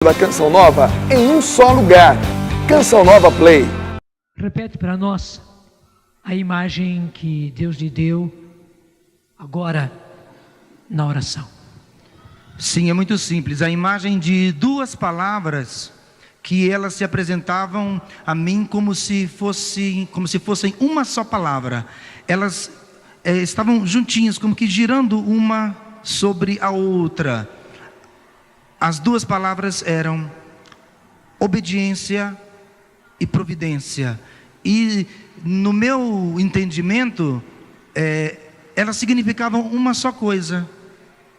da Canção Nova em um só lugar. Canção Nova Play. Repete para nós a imagem que Deus lhe deu agora na oração. Sim, é muito simples. A imagem de duas palavras que elas se apresentavam a mim como se fossem uma só palavra. Elas estavam juntinhas, como que girando uma sobre a outra. As duas palavras eram obediência e providência. E no meu entendimento, elas significavam uma só coisa.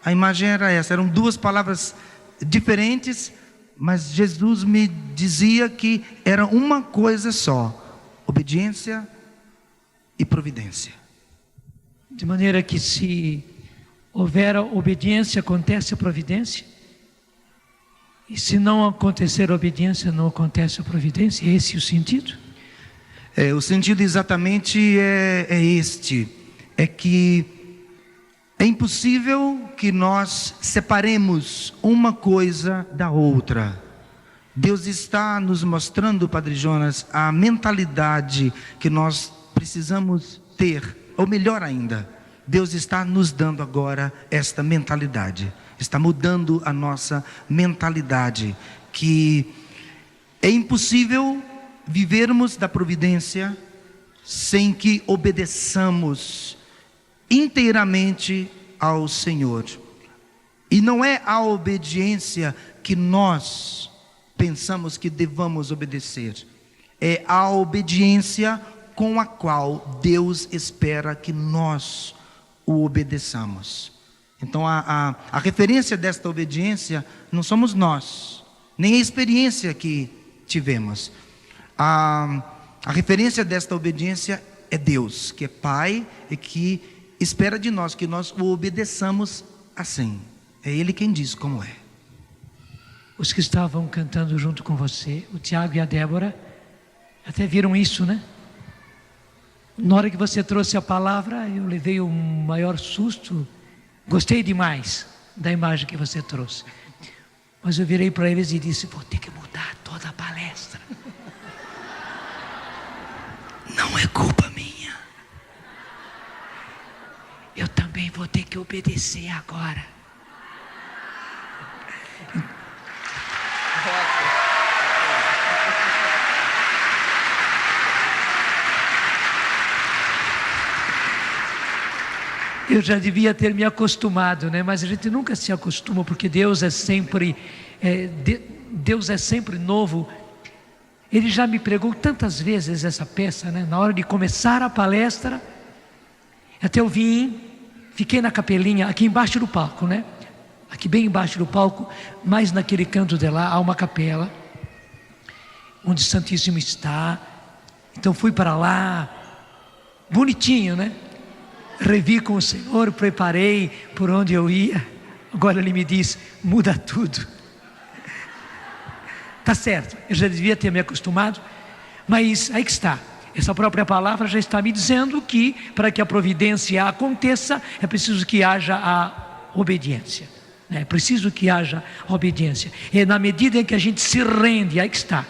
A imagem era essa, eram duas palavras diferentes, mas Jesus me dizia que era uma coisa só: obediência e providência. De maneira que se houver a obediência, acontece a providência. E se não acontecer a obediência, não acontece a providência. É esse o sentido? O sentido exatamente é este. É que é impossível que nós separemos uma coisa da outra. Deus está nos mostrando, Padre Jonas, a mentalidade que nós precisamos ter. Ou melhor ainda, Deus está nos dando agora esta mentalidade. Está mudando a nossa mentalidade. Que é impossível vivermos da providência sem que obedeçamos inteiramente ao Senhor. E não é a obediência que nós pensamos que devamos obedecer. É a obediência com a qual Deus espera que nós o obedeçamos. Então a referência desta obediência não somos nós, nem a experiência que tivemos. A referência desta obediência é Deus, que é Pai e que espera de nós que nós o obedeçamos assim. É Ele quem diz como é. Os que estavam cantando junto com você, o Tiago e a Débora, até viram isso, né? Na hora que você trouxe a palavra, eu levei um maior susto. Gostei demais da imagem que você trouxe. Mas eu virei para eles e disse: vou ter que mudar toda a palestra. Não é culpa minha. Eu também vou ter que obedecer agora. Eu já devia ter me acostumado, né? Mas a gente nunca se acostuma, porque Deus é sempre novo. Ele já me pregou tantas vezes essa peça, né? Na hora de começar a palestra, até eu fiquei na capelinha, aqui embaixo do palco, né? Aqui bem embaixo do palco, mais naquele canto de lá, há uma capela, onde o Santíssimo está. Então fui para lá, bonitinho, né? Revi com o Senhor, preparei por onde eu ia. Agora Ele me diz: muda tudo. Tá certo, eu já devia ter me acostumado, mas aí que está. Essa própria palavra já está me dizendo que para que a providência aconteça, é preciso que haja a obediência. É preciso que haja a obediência. E na medida em que a gente se rende, aí que está.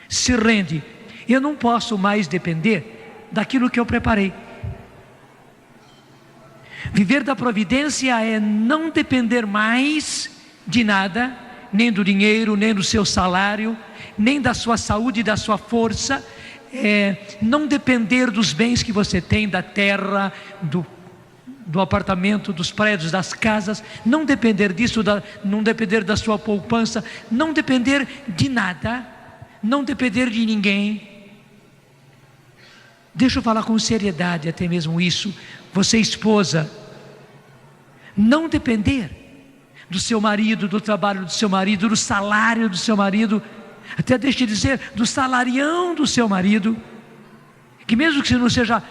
Se rende. Eu não posso mais depender daquilo que eu preparei. Viver da providência é não depender mais de nada, nem do dinheiro, nem do seu salário, nem da sua saúde, da sua força. Não depender dos bens que você tem, da terra, do apartamento, dos prédios, das casas. Não depender disso, não depender da sua poupança, não depender de nada, não depender de ninguém. Deixa eu falar com seriedade até mesmo isso. Você, esposa, não depender do seu marido, do trabalho do seu marido, do salário do seu marido, até deixe de dizer do salarião do seu marido, que mesmo que não seja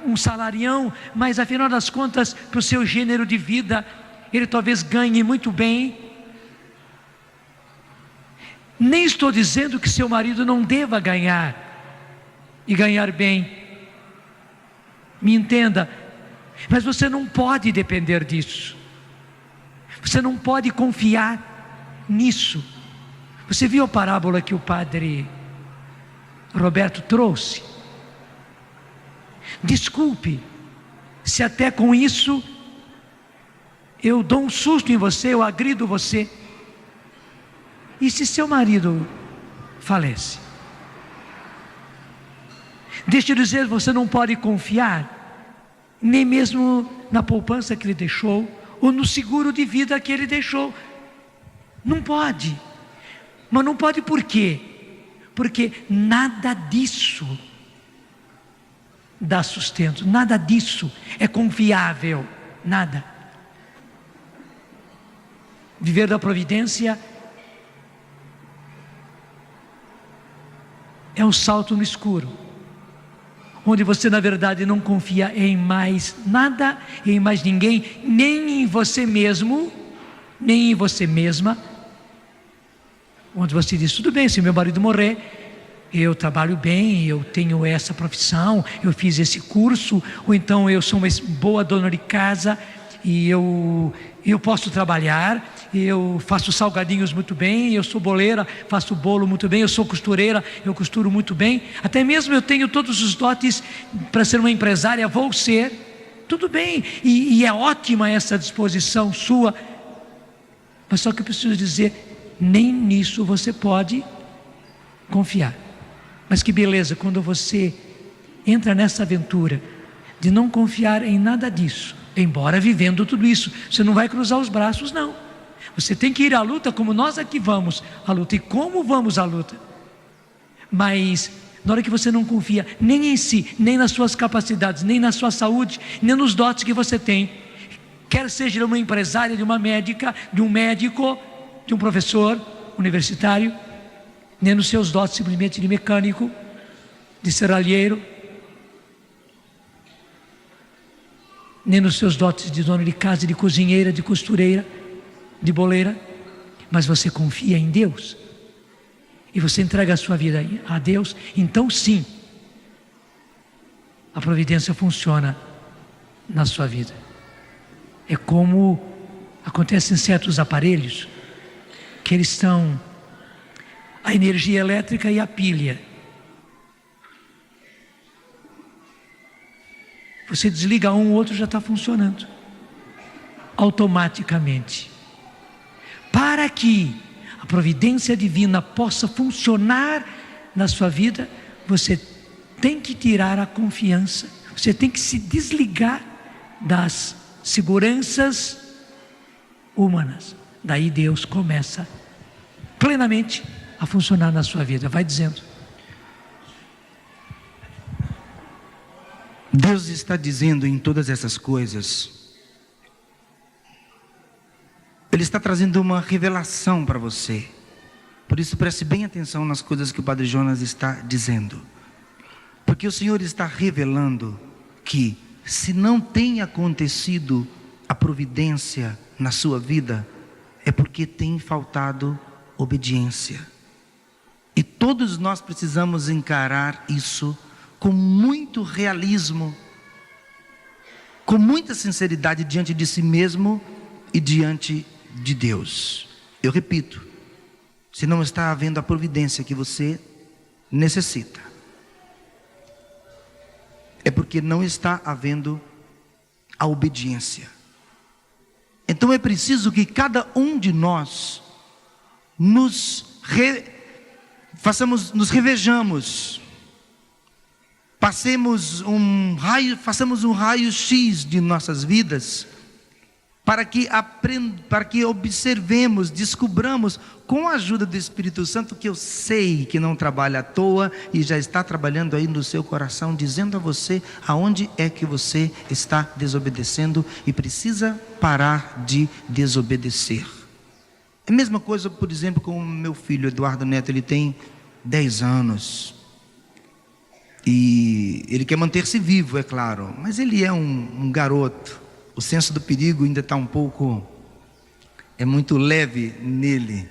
um salarião, mas afinal das contas, para o seu gênero de vida, ele talvez ganhe muito bem. Nem estou dizendo que seu marido não deva ganhar, e ganhar bem, me entenda, mas você não pode depender disso, você não pode confiar nisso. Você viu a parábola que o padre Roberto trouxe? Desculpe se até com isso eu dou um susto em você, eu agrido você. E se seu marido falece? Deixa eu dizer, você não pode confiar, nem mesmo na poupança que ele deixou, ou no seguro de vida que ele deixou. Não pode. Mas não pode por quê? Porque nada disso dá sustento, nada disso é confiável, nada. Viver da providência é um salto no escuro, onde você na verdade não confia em mais nada, em mais ninguém, nem em você mesmo, nem em você mesma, onde você diz, tudo bem, se meu marido morrer, eu trabalho bem, eu tenho essa profissão, eu fiz esse curso, ou então eu sou uma boa dona de casa, e eu posso trabalhar, eu faço salgadinhos muito bem, eu sou boleira, faço bolo muito bem, eu sou costureira, eu costuro muito bem, até mesmo eu tenho todos os dotes para ser uma empresária, vou ser, tudo bem, e é ótima essa disposição sua, mas só que eu preciso dizer, nem nisso você pode confiar. Mas que beleza, quando você entra nessa aventura de não confiar em nada disso, embora vivendo tudo isso, você não vai cruzar os braços, não. Você tem que ir à luta como nós aqui vamos à luta. E como vamos à luta? Mas na hora que você não confia nem em si, nem nas suas capacidades, nem na sua saúde, nem nos dotes que você tem, quer seja de uma empresária, de uma médica, de um médico, de um professor universitário, nem nos seus dotes simplesmente de mecânico, de serralheiro, nem nos seus dotes de dona de casa, de cozinheira, de costureira, de boleira, mas você confia em Deus, e você entrega a sua vida a Deus, então sim, a providência funciona na sua vida. É como acontece em certos aparelhos, que eles estão a energia elétrica e a pilha. Você desliga um, o outro já está funcionando automaticamente. Para que a providência divina possa funcionar na sua vida, você tem que tirar a confiança, você tem que se desligar das seguranças humanas. Daí Deus começa plenamente a funcionar na sua vida. Vai dizendo. Deus está dizendo em todas essas coisas, Ele está trazendo uma revelação para você. Por isso preste bem atenção nas coisas que o Padre Jonas está dizendo. Porque o Senhor está revelando que se não tem acontecido a providência na sua vida, é porque tem faltado obediência. E todos nós precisamos encarar isso com muito realismo, com muita sinceridade diante de si mesmo e diante de Deus. Eu repito, se não está havendo a providência que você necessita, é porque não está havendo a obediência. Então é preciso que cada um de nós nos revejamos, façamos um raio-x de nossas vidas, para que observemos, descubramos, com a ajuda do Espírito Santo, que eu sei que não trabalha à toa e já está trabalhando aí no seu coração, dizendo a você aonde é que você está desobedecendo e precisa parar de desobedecer. É a mesma coisa, por exemplo, com o meu filho Eduardo Neto. Ele tem 10 anos e ele quer manter-se vivo, é claro, mas ele é um garoto. O senso do perigo ainda está é muito leve nele.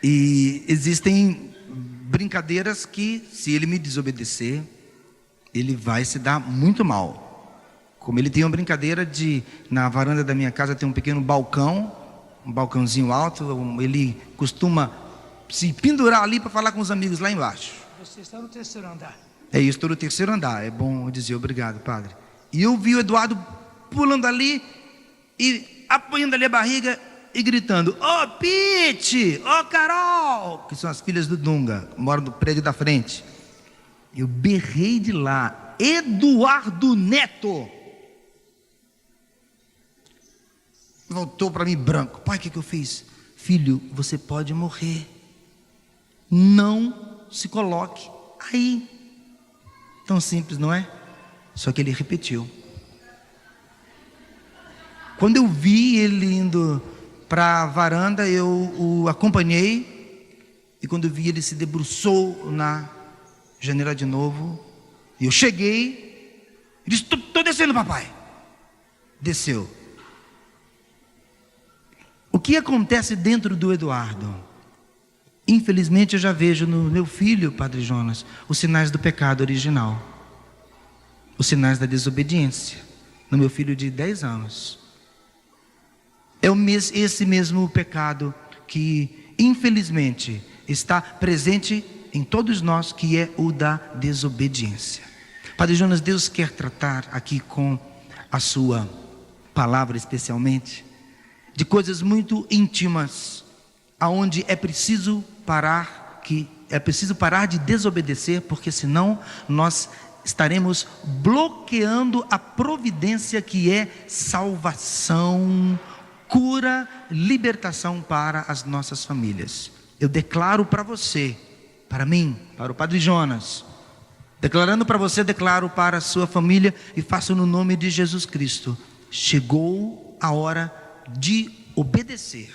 E existem brincadeiras que, se ele me desobedecer, ele vai se dar muito mal. Como ele tem uma brincadeira na varanda da minha casa tem um pequeno balcão, um balcãozinho alto, ele costuma se pendurar ali para falar com os amigos lá embaixo. Você está no terceiro andar. É isso, estou no terceiro andar. É bom dizer obrigado, padre. E eu vi o Eduardo pulando ali e apanhando ali a barriga e gritando: ô Pete, ô Carol, que são as filhas do Dunga, moram no prédio da frente. Eu berrei de lá: Eduardo Neto. Voltou para mim branco. Pai, o que eu fiz? Filho, você pode morrer. Não se coloque aí. Tão simples, não é? Só que ele repetiu. Quando eu vi ele indo para a varanda, eu o acompanhei. E quando eu vi, ele se debruçou na janela de novo. E eu cheguei e disse: estou descendo, papai. Desceu. O que acontece dentro do Eduardo? Infelizmente eu já vejo no meu filho, Padre Jonas, os sinais do pecado original. Os sinais da desobediência. No meu filho de 10 anos. É esse mesmo pecado que, infelizmente, está presente em todos nós, que é o da desobediência. Padre Jonas, Deus quer tratar aqui com a sua palavra especialmente de coisas muito íntimas, aonde é preciso parar de desobedecer, porque senão nós estaremos bloqueando a providência que é salvação, cura, libertação para as nossas famílias. Eu declaro para você, para mim, para o Padre Jonas, declarando para você, declaro para a sua família e faço no nome de Jesus Cristo: chegou a hora de obedecer,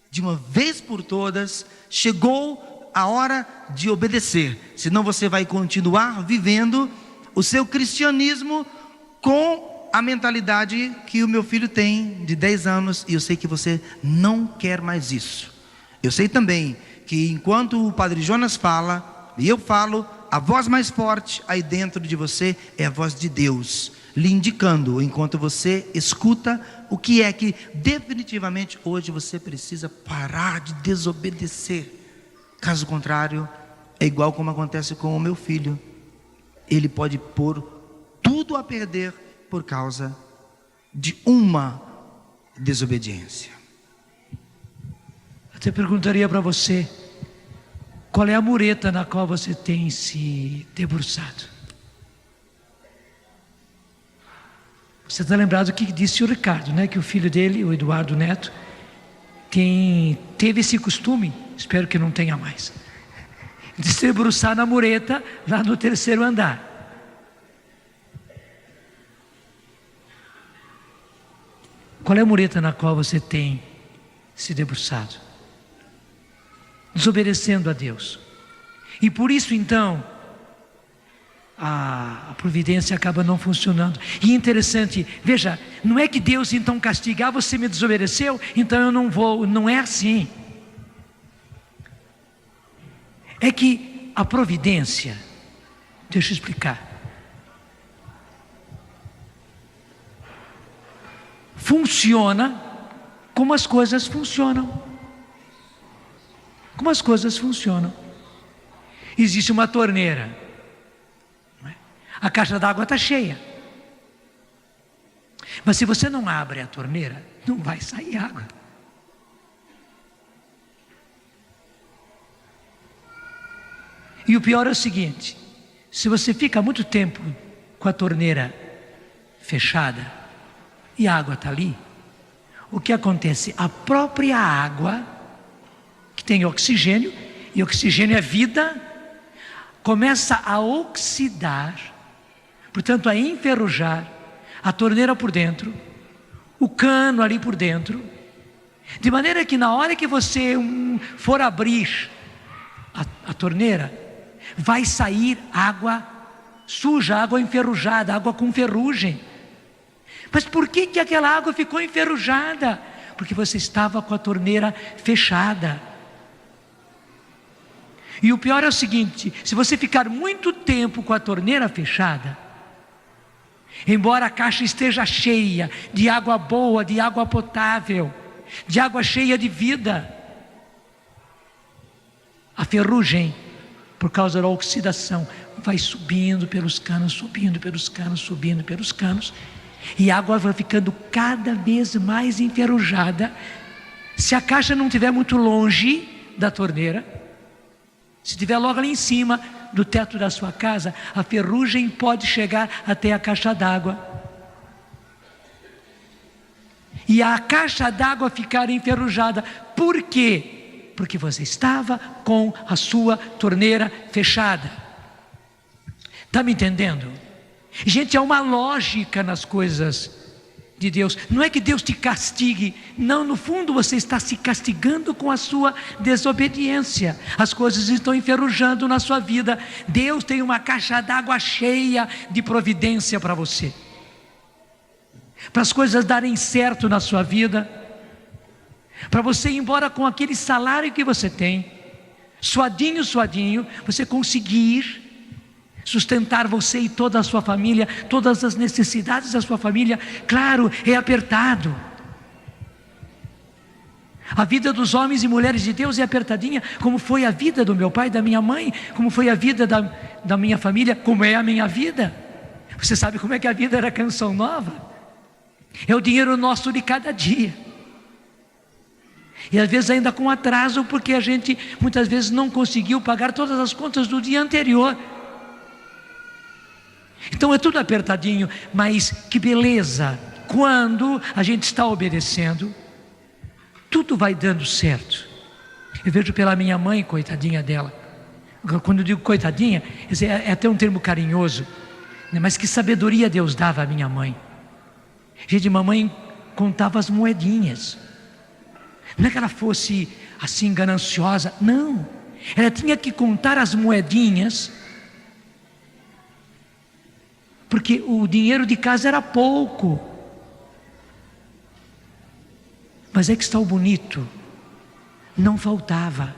de uma vez por todas. Chegou a hora de obedecer, senão você vai continuar vivendo o seu cristianismo com a mentalidade que o meu filho tem de 10 anos, e eu sei que você não quer mais isso. Eu sei também que enquanto o Padre Jonas fala e eu falo, a voz mais forte aí dentro de você é a voz de Deus, lhe indicando, enquanto você escuta, o que é que definitivamente hoje você precisa parar de desobedecer. Caso contrário, é igual como acontece com o meu filho. Ele pode pôr tudo a perder por causa de uma desobediência. Até perguntaria para você: qual é a mureta na qual você tem se debruçado? Você está lembrado do que disse o Ricardo, né? Que o filho dele, o Eduardo Neto, teve esse costume, espero que não tenha mais, de se debruçar na mureta lá no terceiro andar. Qual é a mureta na qual você tem se debruçado? Desobedecendo a Deus. E por isso então a providência acaba não funcionando. E interessante, veja, não é que Deus então castiga: você me desobedeceu, então eu não vou. Não é assim. É que a providência, deixa eu explicar, funciona como as coisas funcionam. Como as coisas funcionam. Existe uma torneira, a caixa d'água está cheia, mas se você não abre a torneira, não vai sair água. E o pior é o seguinte: se você fica muito tempo com a torneira fechada e a água está ali, o que acontece? A própria água, que tem oxigênio, e oxigênio é vida, começa a oxidar, portanto a enferrujar a torneira por dentro, o cano ali por dentro, de maneira que na hora que você for abrir a torneira, vai sair água suja, água enferrujada, água com ferrugem. Mas por que aquela água ficou enferrujada? Porque você estava com a torneira fechada. E o pior é o seguinte: se você ficar muito tempo com a torneira fechada, embora a caixa esteja cheia de água boa, de água potável, de água cheia de vida, ferrugem, por causa da oxidação, vai subindo pelos canos, subindo pelos canos, subindo pelos canos, e a água vai ficando cada vez mais enferrujada. Se a caixa não estiver muito longe da torneira, se estiver logo ali em cima do teto da sua casa, a ferrugem pode chegar até a caixa d'água. E a caixa d'água ficar enferrujada. Por quê? Porque você estava com a sua torneira fechada. Está me entendendo? Gente, há uma lógica nas coisas de Deus. Não é que Deus te castigue. Não, no fundo você está se castigando com a sua desobediência. As coisas estão enferrujando na sua vida. Deus tem uma caixa d'água cheia de providência para você. Para as coisas darem certo na sua vida. Para você ir embora com aquele salário que você tem, suadinho, você conseguir sustentar você e toda a sua família, todas as necessidades da sua família. Claro, é apertado. A vida dos homens e mulheres de Deus é apertadinha, como foi a vida do meu pai e da minha mãe, como foi a vida da minha família, como é a minha vida. Você sabe como é que a vida era Canção Nova? É o dinheiro nosso de cada dia. E às vezes ainda com atraso, porque a gente muitas vezes não conseguiu pagar todas as contas do dia anterior. Então é tudo apertadinho, mas que beleza, quando a gente está obedecendo, tudo vai dando certo. Eu vejo pela minha mãe, coitadinha dela. Quando eu digo coitadinha, é até um termo carinhoso, né? Mas que sabedoria Deus dava à minha mãe. Gente, mamãe contava as moedinhas. Não é que ela fosse assim gananciosa, não. Ela tinha que contar as moedinhas, porque o dinheiro de casa era pouco. Mas é que está o bonito, não faltava.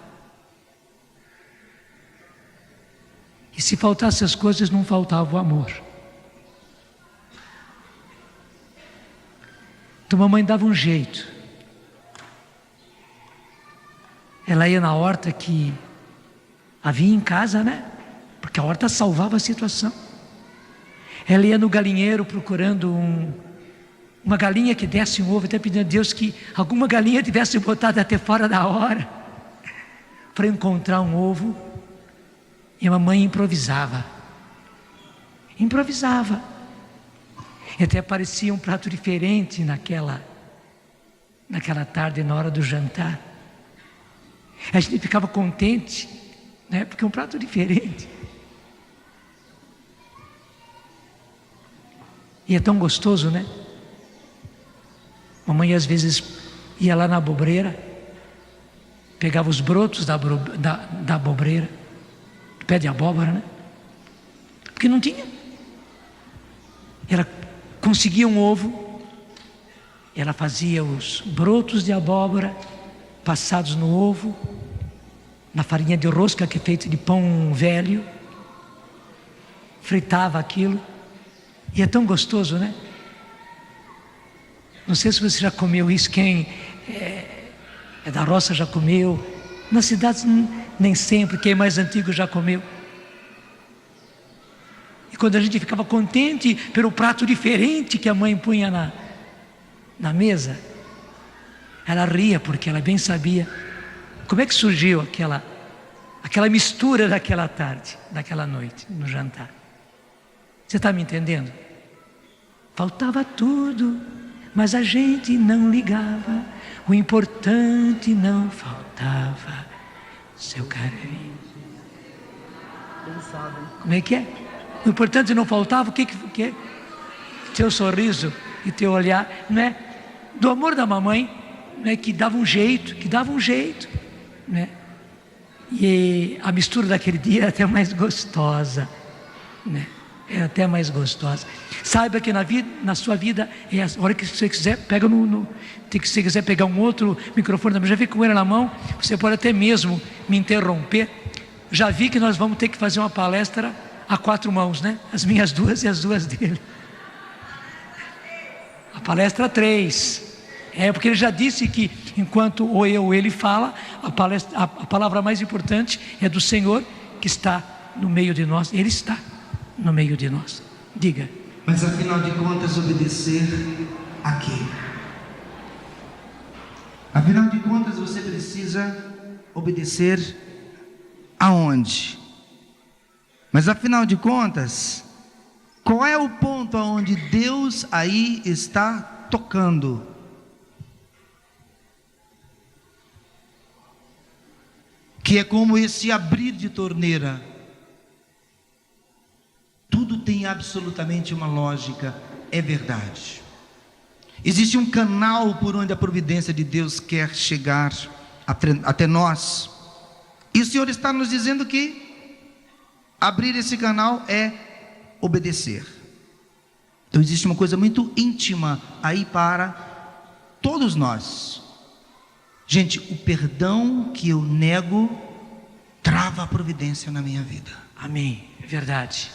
E se faltasse as coisas, não faltava o amor. Então mamãe dava um jeito. Ela ia na horta que havia em casa, né? Porque a horta salvava a situação. Ela ia no galinheiro procurando uma galinha que desse um ovo, até pedindo a Deus que alguma galinha tivesse botado até fora da hora para encontrar um ovo. E a mamãe improvisava. E até aparecia um prato diferente naquela tarde, na hora do jantar. A gente ficava contente, né? Porque é um prato diferente. E é tão gostoso, né? Mamãe às vezes ia lá na abobreira, pegava os brotos da abobreira, pé de abóbora, né? Porque não tinha. Ela conseguia um ovo, ela fazia os brotos de abóbora passados no ovo, na farinha de rosca que é feita de pão velho, fritava aquilo, e é tão gostoso, né? Não sei se você já comeu isso, quem é da roça já comeu, nas cidades nem sempre, quem é mais antigo já comeu. E quando a gente ficava contente pelo prato diferente que a mãe punha na mesa, ela ria, porque ela bem sabia como é que surgiu aquela mistura daquela tarde, daquela noite, no jantar. Você está me entendendo? Faltava tudo, mas a gente não ligava. O importante não faltava, seu carinho. Como é que é? O importante não faltava, o que é? Teu sorriso e teu olhar, não é? Do amor da mamãe, né? Que dava um jeito, né? E a mistura daquele dia era até mais gostosa, né? É até mais gostosa. Saiba que na sua vida, a hora que você quiser, pega se você quiser pegar um outro microfone, já vi com ele na mão, você pode até mesmo me interromper. Já vi que nós vamos ter que fazer uma palestra a 4 mãos, né? As minhas 2 e as 2 dele. A palestra 3. Porque ele já disse que enquanto ou eu ou ele fala, a palavra mais importante é do Senhor que está no meio de nós. Ele está no meio de nós. Diga. Mas afinal de contas, obedecer a quê? Afinal de contas, você precisa obedecer aonde? Mas afinal de contas, qual é o ponto aonde Deus aí está tocando? Que é como esse abrir de torneira. Tudo tem absolutamente uma lógica, é verdade. Existe um canal por onde a providência de Deus quer chegar até nós. E o Senhor está nos dizendo que abrir esse canal é obedecer. Então existe uma coisa muito íntima aí para todos nós. Gente, o perdão que eu nego trava a providência na minha vida. Amém, é verdade.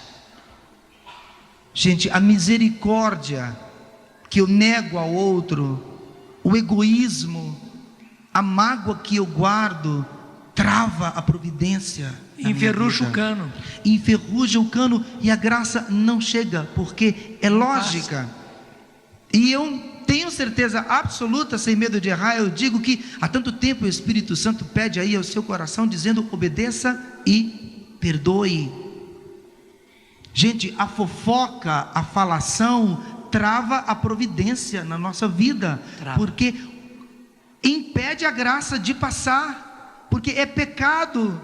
Gente, a misericórdia que eu nego ao outro, o egoísmo, a mágoa que eu guardo, trava a providência. Enferruja o cano. Enferruja o cano e a graça não chega, porque é lógica. E eu tenho certeza absoluta, sem medo de errar, eu digo que há tanto tempo o Espírito Santo pede aí ao seu coração, dizendo: obedeça e perdoe. Gente, a fofoca, a falação trava a providência na nossa vida, porque impede a graça de passar, porque é pecado.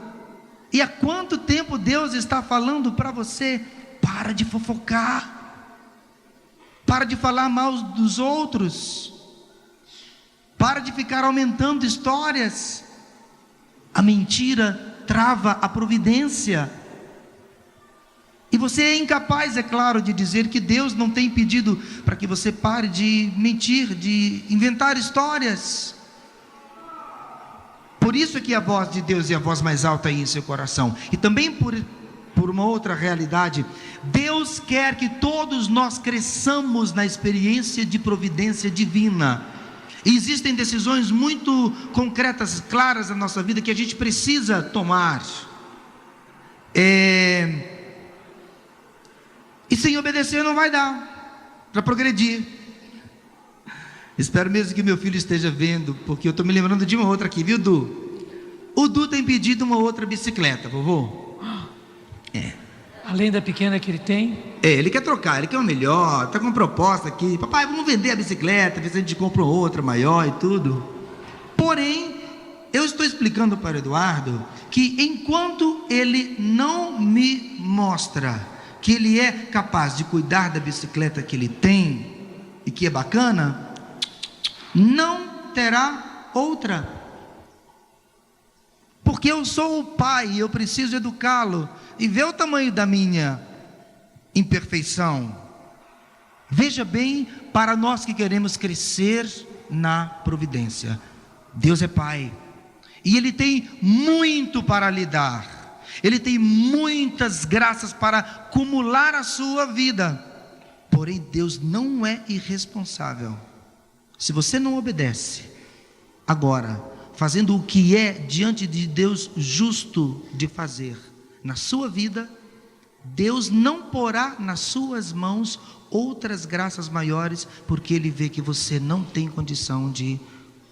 E há quanto tempo Deus está falando para você: para de fofocar, para de falar mal dos outros, para de ficar aumentando histórias. A mentira trava a providência. E você é incapaz, é claro, de dizer que Deus não tem pedido para que você pare de mentir, de inventar histórias. Por isso é que a voz de Deus é a voz mais alta aí em seu coração. E também por uma outra realidade, Deus quer que todos nós cresçamos na experiência de providência divina. E existem decisões muito concretas, claras na nossa vida que a gente precisa tomar. E sem obedecer não vai dar para progredir. Espero mesmo que meu filho esteja vendo, porque eu estou me lembrando de uma outra aqui, viu, Du? O Du tem pedido uma outra bicicleta, vovô. Além da pequena que ele tem. Ele quer trocar, ele quer uma melhor, está com uma proposta aqui: papai, vamos vender a bicicleta, ver se a gente compra outra maior e tudo. Porém, eu estou explicando para o Eduardo que enquanto ele não me mostra que ele é capaz de cuidar da bicicleta que ele tem e que é bacana, não terá outra. Porque eu sou o pai, eu preciso educá-lo e ver o tamanho da minha imperfeição. Veja bem, para nós que queremos crescer na providência, Deus é pai e Ele tem muito para lhe dar. Ele tem muitas graças para acumular a sua vida. Porém, Deus não é irresponsável. Se você não obedece, agora, fazendo o que é diante de Deus justo de fazer na sua vida, Deus não porá nas suas mãos outras graças maiores, porque Ele vê que você não tem condição de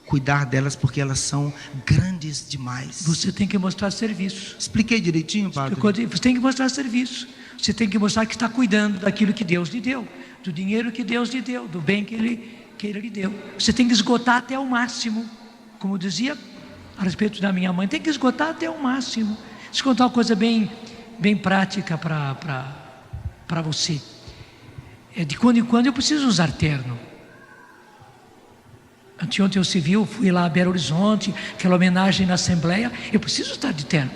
cuidar delas, porque elas são grandes demais. Você tem que mostrar serviço. Expliquei direitinho, padre? Você tem que mostrar serviço. Você tem que mostrar que está cuidando daquilo que Deus lhe deu, do dinheiro que Deus lhe deu, do bem que Ele lhe deu. Você tem que esgotar até o máximo. Como dizia a respeito da minha mãe, tem que esgotar até o máximo. Deixa eu contar uma coisa bem prática para você. De quando em quando eu preciso usar terno. Anteontem eu civil, fui lá a Belo Horizonte, aquela homenagem na Assembleia, eu preciso estar de terno.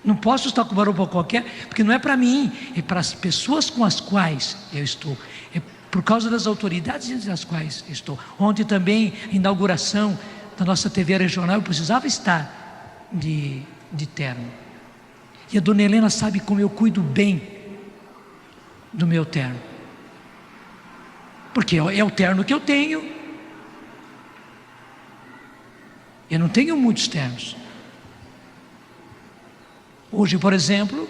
Não posso estar com uma roupa qualquer, porque não é para mim, é para as pessoas com as quais eu estou. É por causa das autoridades entre as quais eu estou. Ontem também, inauguração da nossa TV regional, eu precisava estar de terno. E a dona Helena sabe como eu cuido bem do meu terno. Porque é o terno que eu tenho. Eu não tenho muitos ternos. Hoje, por exemplo,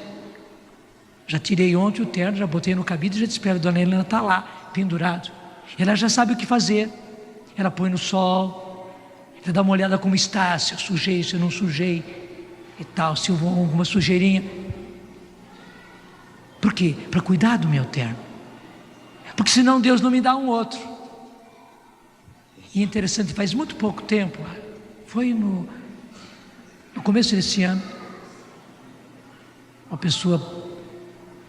já tirei ontem o terno, já botei no cabide e já te espero. A dona Helena está lá, pendurado. Ela já sabe o que fazer. Ela põe no sol, ela dá uma olhada como está, se eu sujei, se eu não sujei e tal, se houve alguma sujeirinha. Por quê? Para cuidar do meu terno. Porque senão Deus não me dá um outro. E é interessante, faz muito pouco tempo, foi no começo desse ano, uma pessoa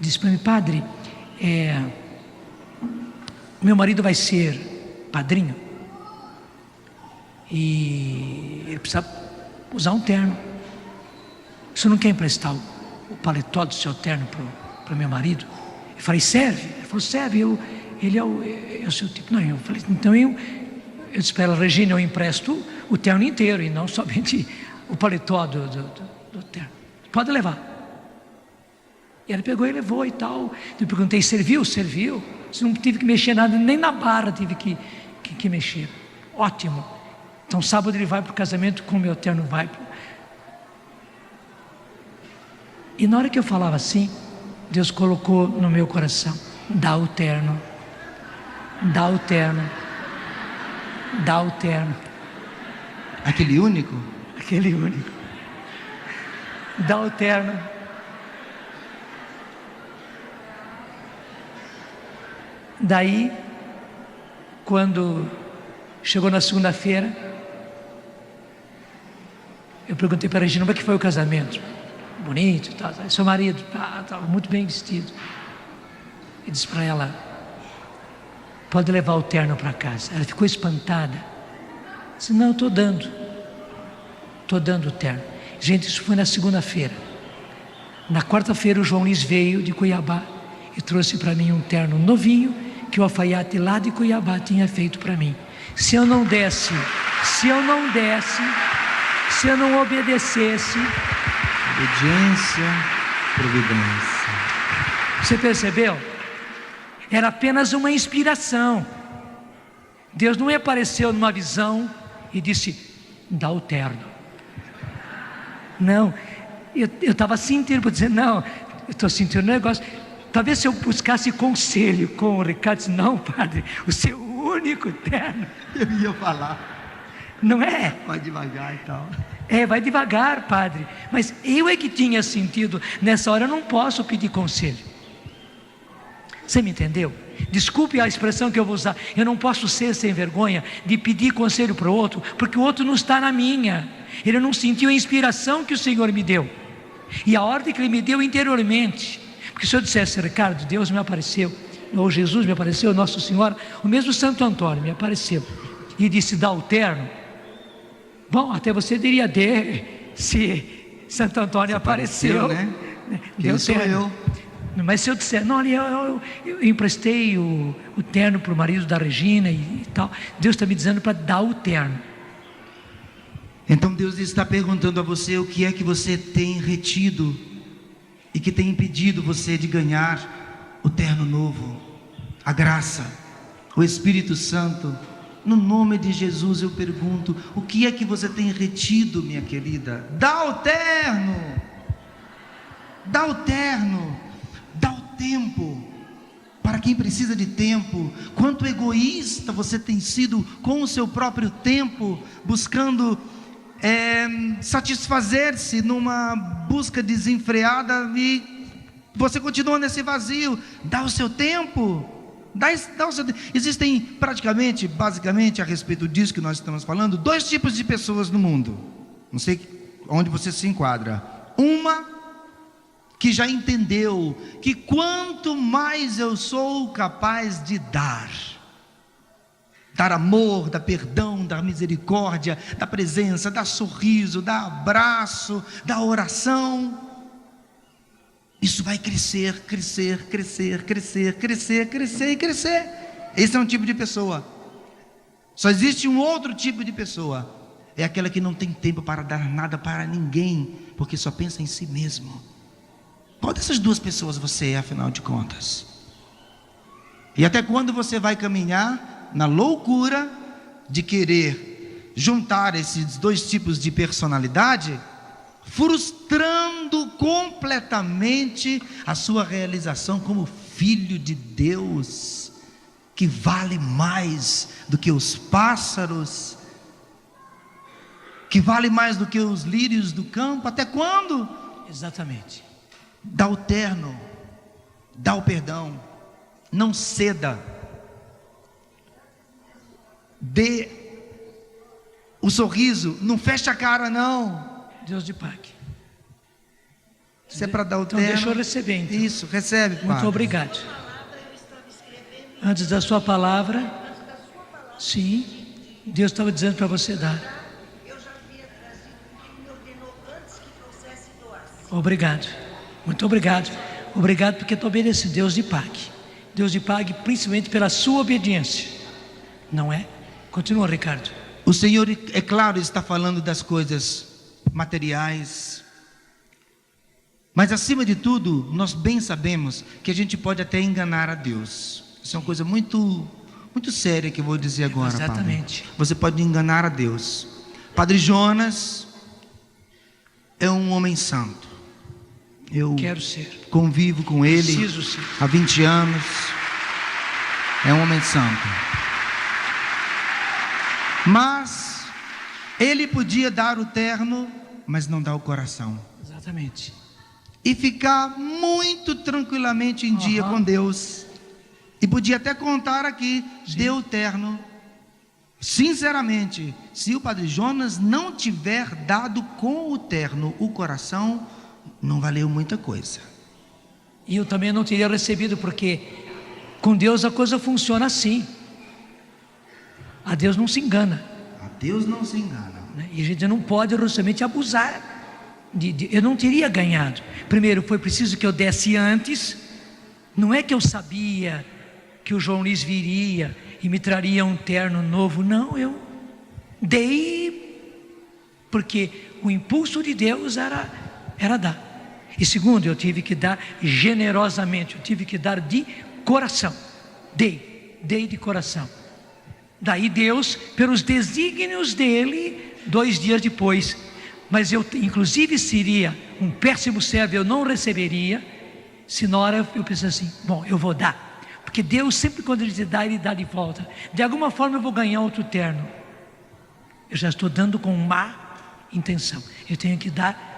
disse para mim: padre, meu marido vai ser padrinho e ele precisa usar um terno. Você não quer emprestar o paletó do seu terno para o meu marido? Eu falei: serve? Ele falou: serve, ele é o seu tipo. Não, eu falei: então eu disse para ela: Regina, eu empresto o terno inteiro e não somente o paletó do terno. Pode levar. E ela pegou e levou e tal. Eu perguntei: serviu? Serviu. Você não tive que mexer nada, nem na barra tive que mexer. Ótimo. Então sábado ele vai para o casamento com o meu terno, vai. E na hora que eu falava assim, Deus colocou no meu coração: dá o terno, dá o terno, dá o terno. Aquele único? Aquele único. Dá o terno. Daí, quando chegou na segunda-feira, eu perguntei para a Regina: como é que foi o casamento? Bonito e tal. Seu marido estava muito bem vestido. Eu disse para ela: pode levar o terno para casa. Ela ficou espantada. Disse: não, estou dando o terno. Gente, isso foi na segunda-feira. Na quarta-feira o João Luiz veio de Cuiabá e trouxe para mim um terno novinho que o alfaiate lá de Cuiabá tinha feito para mim. Se eu não obedecesse, obediência, providência. Você percebeu? Era apenas uma inspiração. Deus não me apareceu numa visão e disse: dá o terno. Não, eu estava sentindo, para dizer: não, eu estou sentindo um negócio. Talvez se eu buscasse conselho com o Ricardo, disse: não, padre, o seu único terno. Eu ia falar. Não é? Vai devagar e tal. Vai devagar, padre. Mas eu é que tinha sentido. Nessa hora eu não posso pedir conselho. Você me entendeu? Desculpe a expressão que eu vou usar. Eu não posso ser sem vergonha de pedir conselho para o outro, porque o outro não está na minha. Ele não sentiu a inspiração que o Senhor me deu e a ordem que Ele me deu interiormente. Porque se eu dissesse: Ricardo, Deus me apareceu, ou Jesus me apareceu, Nosso Senhor, o mesmo Santo Antônio me apareceu e disse: dá o terno. Bom, até você diria: se Santo Antônio apareceu, né? Deu sou terno. eu. Mas se eu disser: não, eu emprestei o terno para o marido da Regina e tal, Deus está me dizendo para dar o terno. Então Deus está perguntando a você: o que é que você tem retido e que tem impedido você de ganhar o terno novo, a graça, o Espírito Santo? No nome de Jesus eu pergunto: o que é que você tem retido, minha querida? Dá o terno, dá o terno, dá o tempo para quem precisa de tempo. Quanto egoísta você tem sido com o seu próprio tempo, buscando satisfazer-se numa busca desenfreada, e você continua nesse vazio. Dá o seu tempo, dá o seu tempo. Existem basicamente a respeito disso que nós estamos falando, dois tipos de pessoas no mundo. Não sei onde você se enquadra. Uma que já entendeu que quanto mais eu sou capaz de dar amor, dar perdão, dar misericórdia, dar presença, dar sorriso, dar abraço, dar oração, isso vai crescer, crescer, crescer, crescer, crescer, crescer e crescer. Esse é um tipo de pessoa. Só existe um outro tipo de pessoa, é aquela que não tem tempo para dar nada para ninguém, porque só pensa em si mesmo. Qual dessas duas pessoas você é, afinal de contas? E até quando você vai caminhar na loucura de querer juntar esses dois tipos de personalidade, frustrando completamente a sua realização como filho de Deus, que vale mais do que os pássaros, que vale mais do que os lírios do campo. Até quando? Exatamente. Dá o terno, dá o perdão, não ceda, dê o sorriso, não feche a cara não. Deus de Pag. Se é para dar o Então terno, deixa eu receber então. isso, recebe, Muito padre. obrigado. Antes da sua palavra, sim, Deus estava dizendo para você dar. Eu já havia trazido porque Ele me ordenou antes que trouxesse e doasse. Obrigado, muito obrigado. Obrigado porque tu obedece, Deus de Pag. Deus de Pag principalmente pela sua obediência, não é? Continua, Ricardo. O Senhor, é claro, está falando das coisas materiais, mas acima de tudo, nós bem sabemos que a gente pode até enganar a Deus. Isso é uma coisa muito séria que eu vou dizer agora, Exatamente. Padre. Você pode enganar a Deus. Padre Jonas é um homem santo. Eu Quero ser. convivo com ele Preciso ser. há 20 anos. É um homem santo. Mas ele podia dar o terno, mas não dar o coração. Exatamente. E ficar muito tranquilamente em dia com Deus. E podia até contar aqui, deu o terno. Sinceramente, se o Padre Jonas não tiver dado com o terno o coração, não valeu muita coisa. E eu também não teria recebido, porque com Deus a coisa funciona assim. A Deus não se engana, A Deus não se engana. né? E a gente não pode justamente abusar. Eu não teria ganhado. Primeiro, foi preciso que eu desse antes. Não é que eu sabia que o João Luiz viria e me traria um terno novo. Não, eu dei porque o impulso de Deus era dar. E segundo, eu tive que dar generosamente, eu tive que dar de coração. Dei de coração. Daí Deus, pelos desígnios dele, 2 dias depois, mas eu inclusive seria um péssimo servo, eu não receberia, se na hora eu pensei assim, bom, eu vou dar, porque Deus sempre quando Ele te dá, Ele dá de volta. De alguma forma eu vou ganhar outro terno. Eu já estou dando com má intenção, eu tenho que dar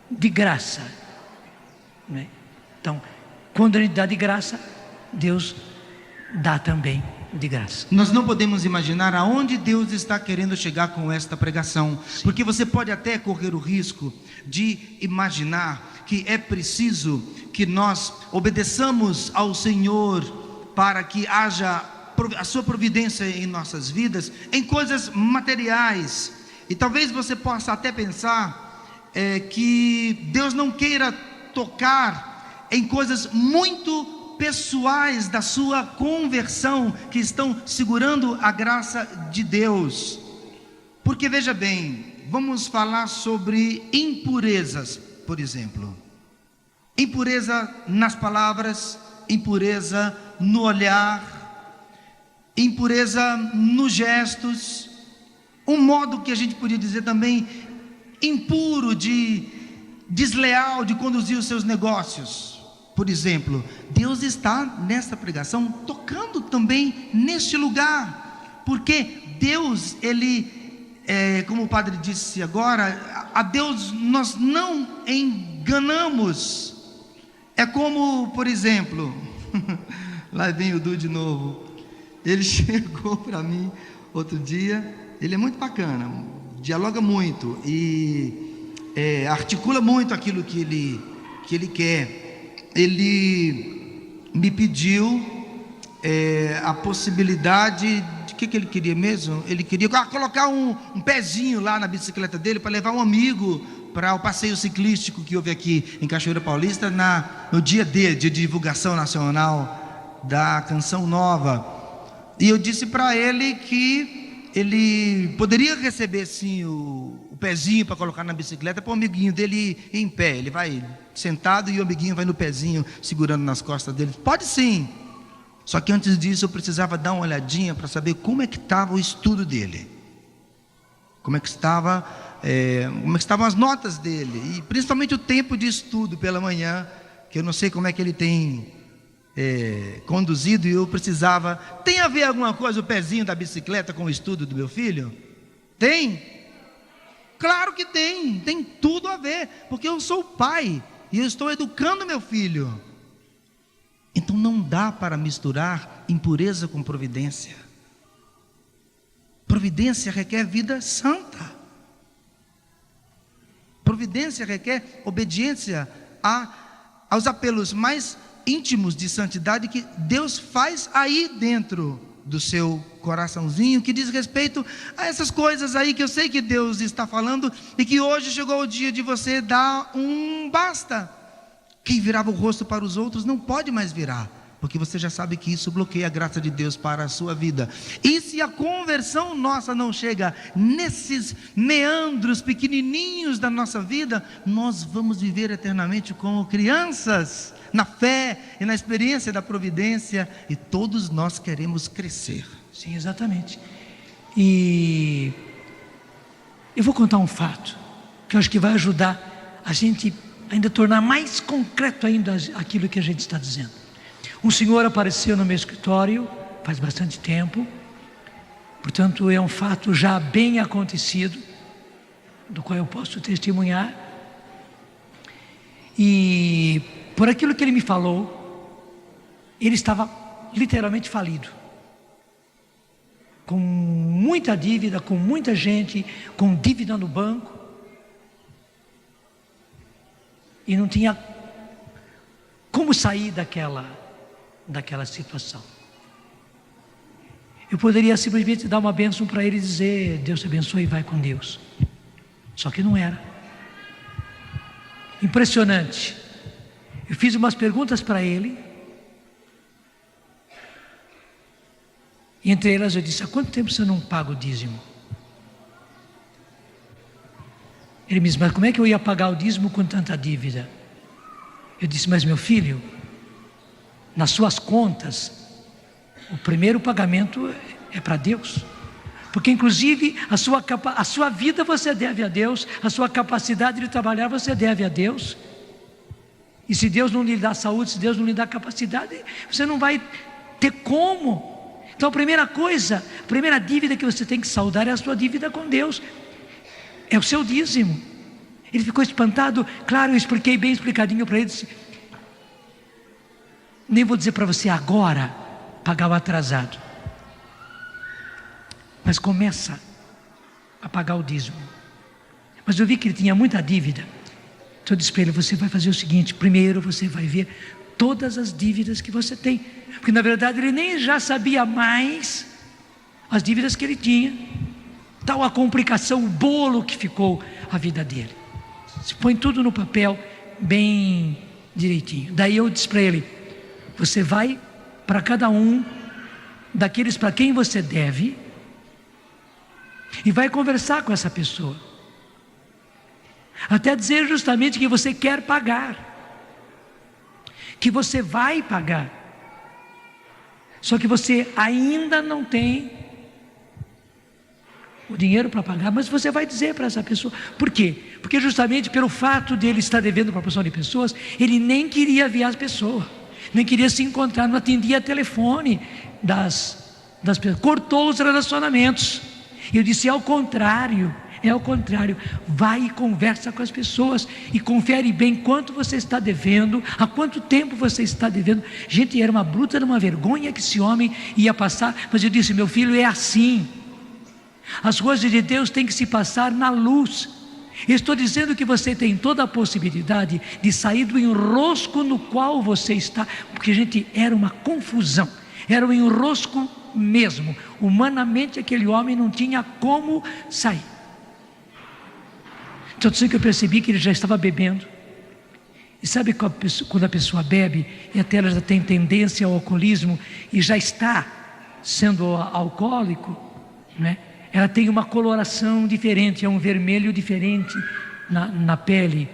de graça, né? Então, quando Ele dá de graça, Deus dá também de graça. Nós não podemos imaginar aonde Deus está querendo chegar com esta pregação. Sim. Porque você pode até correr o risco de imaginar que é preciso que nós obedeçamos ao Senhor para que haja a sua providência em nossas vidas, em coisas materiais. E talvez você possa até pensar que Deus não queira tocar em coisas muito pessoais da sua conversão, que estão segurando a graça de Deus. Porque veja bem, vamos falar sobre impurezas, por exemplo. Impureza nas palavras, impureza no olhar, impureza nos gestos, um modo que a gente podia dizer também impuro, desleal de conduzir os seus negócios. Por exemplo, Deus está nessa pregação tocando também neste lugar, porque Deus, Ele, como o padre disse agora, a Deus nós não enganamos. É como, por exemplo, lá vem o Du de novo, ele chegou para mim outro dia, ele é muito bacana, dialoga muito e articula muito aquilo que ele quer. Ele me pediu a possibilidade de que ele queria mesmo? Ele queria colocar um pezinho lá na bicicleta dele para levar um amigo para o passeio ciclístico que houve aqui em Cachoeira Paulista no dia de divulgação nacional da Canção Nova. E eu disse para ele que ele poderia receber sim o pezinho para colocar na bicicleta para o amiguinho dele ir em pé. Ele vai sentado e o amiguinho vai no pezinho segurando nas costas dele. Pode sim. Só que antes disso eu precisava dar uma olhadinha para saber como é que estava o estudo dele. como é que estavam as notas dele, e principalmente o tempo de estudo pela manhã, que eu não sei como é que ele tem conduzido, e eu precisava. Tem a ver alguma coisa o pezinho da bicicleta com o estudo do meu filho? Tem? Claro que tem tudo a ver, porque eu sou o pai, e eu estou educando meu filho. Então não dá para misturar impureza com providência. Providência requer vida santa. Providência requer obediência aos apelos mais íntimos de santidade que Deus faz aí dentro do seu coraçãozinho, que diz respeito a essas coisas aí que eu sei que Deus está falando, e que hoje chegou o dia de você dar um basta. Quem virava o rosto para os outros não pode mais virar, porque você já sabe que isso bloqueia a graça de Deus para a sua vida. E se a conversão nossa não chega nesses meandros pequenininhos da nossa vida, nós vamos viver eternamente como crianças, na fé e na experiência da providência, e todos nós queremos crescer. Sim, exatamente. E eu vou contar um fato, que eu acho que vai ajudar a gente ainda tornar mais concreto ainda aquilo que a gente está dizendo. Um senhor apareceu no meu escritório faz bastante tempo, portanto é um fato já bem acontecido, do qual eu posso testemunhar, e por aquilo que ele me falou, ele estava literalmente falido, com muita dívida, com muita gente, com dívida no banco, e não tinha como sair daquela situação. Eu poderia simplesmente dar uma bênção para ele e dizer: Deus te abençoe e vai com Deus. Só que não era. Impressionante. Eu fiz umas perguntas para ele, e entre elas eu disse: há quanto tempo você não paga o dízimo? Ele me disse: mas como é que eu ia pagar o dízimo com tanta dívida? Eu disse: mas meu filho, nas suas contas, o primeiro pagamento é para Deus, porque inclusive a sua vida você deve a Deus, a sua capacidade de trabalhar você deve a Deus, e se Deus não lhe dá saúde, se Deus não lhe dá capacidade, você não vai ter como. Então a primeira coisa, a primeira dívida que você tem que saldar é a sua dívida com Deus, é o seu dízimo. Ele ficou espantado. Claro, eu expliquei bem explicadinho para ele, disse: nem vou dizer para você agora pagar o atrasado, mas começa a pagar o dízimo. Mas eu vi que ele tinha muita dívida, então eu disse para ele: você vai fazer o seguinte, primeiro você vai ver todas as dívidas que você tem, porque na verdade ele nem já sabia mais as dívidas que ele tinha, tal a complicação, o bolo que ficou a vida dele. Se põe tudo no papel bem direitinho. Daí eu disse para ele: você vai para cada um daqueles para quem você deve e vai conversar com essa pessoa, até dizer justamente que você quer pagar, que você vai pagar, só que você ainda não tem o dinheiro para pagar, mas você vai dizer para essa pessoa. Por quê? Porque justamente pelo fato de ele estar devendo para a porção de pessoas, ele nem queria ver as pessoas, nem queria se encontrar, não atendia telefone das pessoas, cortou os relacionamentos. Eu disse: é o contrário, vai e conversa com as pessoas e confere bem quanto você está devendo, há quanto tempo você está devendo. Gente, era uma bruta, era uma vergonha que esse homem ia passar, mas eu disse: meu filho, é assim, as coisas de Deus têm que se passar na luz. Estou dizendo que você tem toda a possibilidade de sair do enrosco no qual você está, porque gente, era uma confusão, era um enrosco mesmo. Humanamente aquele homem não tinha como sair. Então assim que eu percebi que ele já estava bebendo. E sabe quando a pessoa bebe e até ela já tem tendência ao alcoolismo e já está sendo alcoólico, né? Ela tem uma coloração diferente, é um vermelho diferente na pele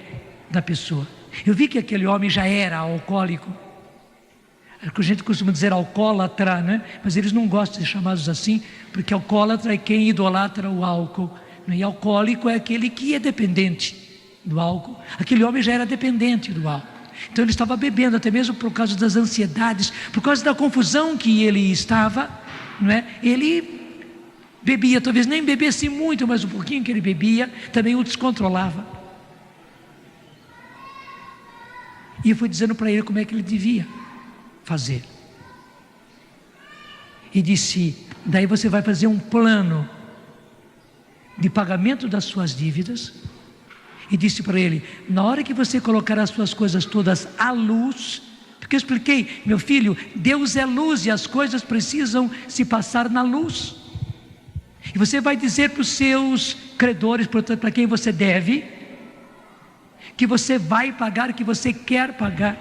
da pessoa. Eu vi que aquele homem já era alcoólico. A gente costuma dizer alcoólatra, né? Mas eles não gostam de ser chamados assim, porque alcoólatra é quem idolatra o álcool, E alcoólico é aquele que é dependente do álcool. Aquele homem já era dependente do álcool. Então ele estava bebendo, até mesmo por causa das ansiedades, por causa da confusão que ele estava, não é? Ele bebia, talvez nem bebesse muito, mas um pouquinho que ele bebia também o descontrolava. E eu fui dizendo para ele como é que ele devia fazer. E disse: daí você vai fazer um plano de pagamento das suas dívidas. E disse para ele: na hora que você colocar as suas coisas todas à luz, porque eu expliquei, meu filho, Deus é luz e as coisas precisam se passar na luz. E você vai dizer para os seus credores, portanto, para quem você deve, que você vai pagar, que você quer pagar.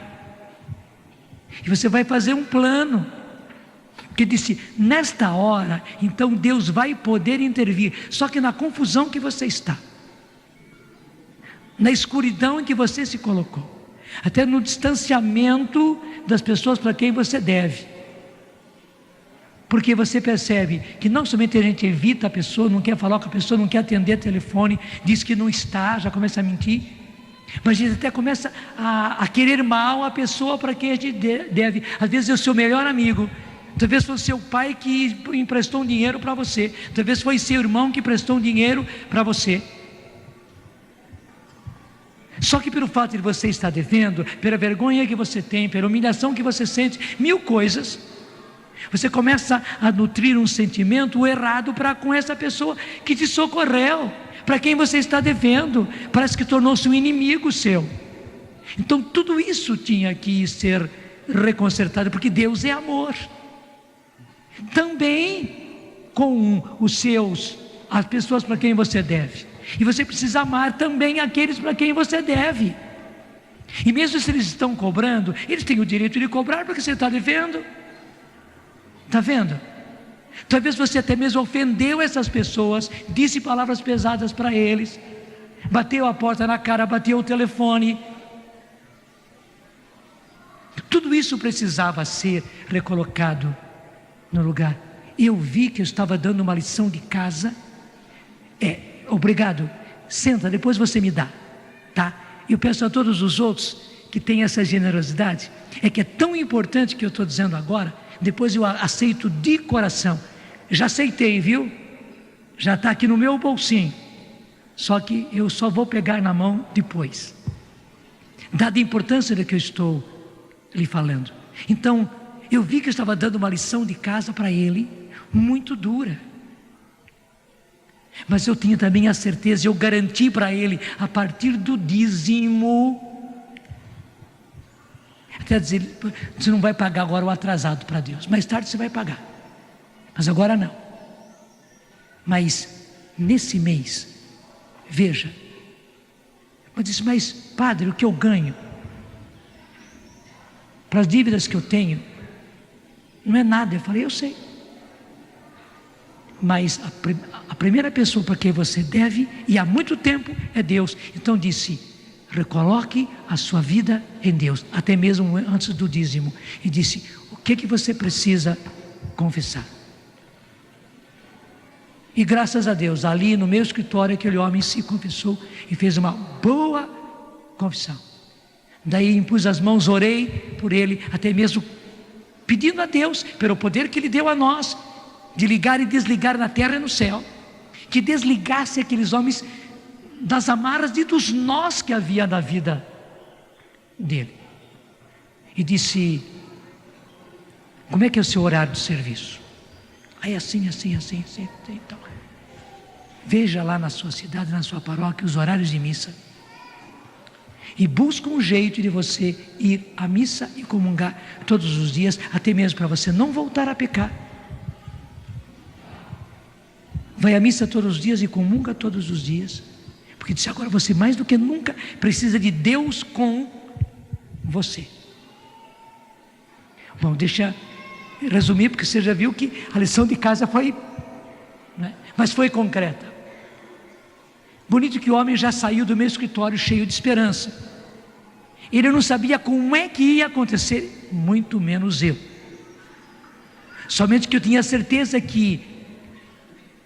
E você vai fazer um plano. Porque disse: nesta hora, então Deus vai poder intervir. Só que na confusão que você está, na escuridão em que você se colocou, até no distanciamento das pessoas para quem você deve, porque você percebe que não somente a gente evita a pessoa, não quer falar com a pessoa, não quer atender telefone, diz que não está, já começa a mentir, mas a gente até começa a querer mal a pessoa para quem a gente deve. Às vezes é o seu melhor amigo, talvez foi o seu pai que emprestou um dinheiro para você, talvez foi seu irmão que emprestou um dinheiro para você. Só que pelo fato de você estar devendo, pela vergonha que você tem, pela humilhação que você sente, mil coisas, você começa a nutrir um sentimento errado para com essa pessoa que te socorreu, para quem você está devendo. Parece que tornou-se um inimigo seu. Então tudo isso tinha que ser reconsertado, porque Deus é amor. Também com as pessoas para quem você deve. E você precisa amar também aqueles para quem você deve. E mesmo se eles estão cobrando, eles têm o direito de cobrar porque você está devendo. Está vendo? Talvez você até mesmo ofendeu essas pessoas, disse palavras pesadas para eles, bateu a porta na cara, bateu o telefone. Tudo isso precisava ser recolocado no lugar. Eu vi que eu estava dando uma lição de casa. Obrigado, senta, depois você me dá, tá? Eu peço a todos os outros que têm essa generosidade, é que é tão importante que eu estou dizendo agora, depois eu aceito de coração. Já aceitei, viu? Já está aqui no meu bolsinho, só que eu só vou pegar na mão depois, dada a importância do que eu estou lhe falando. Então, eu vi que eu estava dando uma lição de casa para ele, muito dura. Mas eu tinha também a certeza, eu garanti para ele, a partir do dízimo, até dizer: você não vai pagar agora o atrasado para Deus, mais tarde você vai pagar, mas agora não. Mas nesse mês, veja, eu disse: mas padre, o que eu ganho para as dívidas que eu tenho não é nada. Eu falei: eu sei, mas a primeira pessoa para quem você deve, e há muito tempo, é Deus. Então disse: recoloque a sua vida em Deus, até mesmo antes do dízimo. E disse: o que você precisa confessar? E graças a Deus, ali no meu escritório, aquele homem se confessou e fez uma boa confissão. Daí impus as mãos, orei por ele, até mesmo pedindo a Deus, pelo poder que Ele deu a nós, de ligar e desligar na terra e no céu, que desligasse aqueles homens das amarras e dos nós que havia na vida dele. E disse: como é que é o seu horário de serviço? Aí assim. Então, veja lá na sua cidade, na sua paróquia, os horários de missa, e busca um jeito de você ir à missa e comungar todos os dias, até mesmo para você não voltar a pecar. Vai à missa todos os dias e comunga todos os dias, porque disse: agora você mais do que nunca precisa de Deus com você. Bom, deixa eu resumir, porque você já viu que a lição de casa foi, né? Mas foi concreta. Bonito que o homem já saiu do meu escritório cheio de esperança. Ele não sabia como é que ia acontecer, muito menos eu. Somente que eu tinha certeza que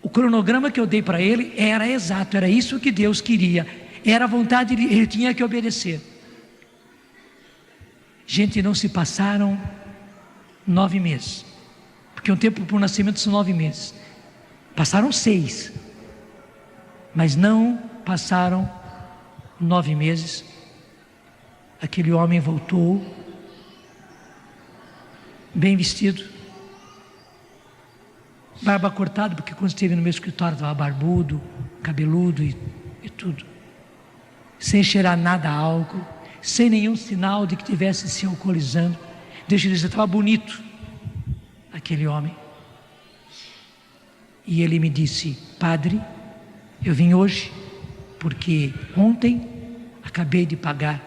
O cronograma que eu dei para ele era exato, era isso que Deus queria, era a vontade, ele tinha que obedecer. Gente, não se passaram 9 meses, porque um tempo para o nascimento são 9 meses, passaram 6, mas não passaram 9 meses, aquele homem voltou, bem vestido, barba cortada, porque quando esteve no meu escritório estava barbudo, cabeludo e tudo, sem cheirar nada a álcool, sem nenhum sinal de que tivesse se alcoolizando. Deixa eu dizer, estava bonito aquele homem. E ele me disse: padre, eu vim hoje porque ontem acabei de pagar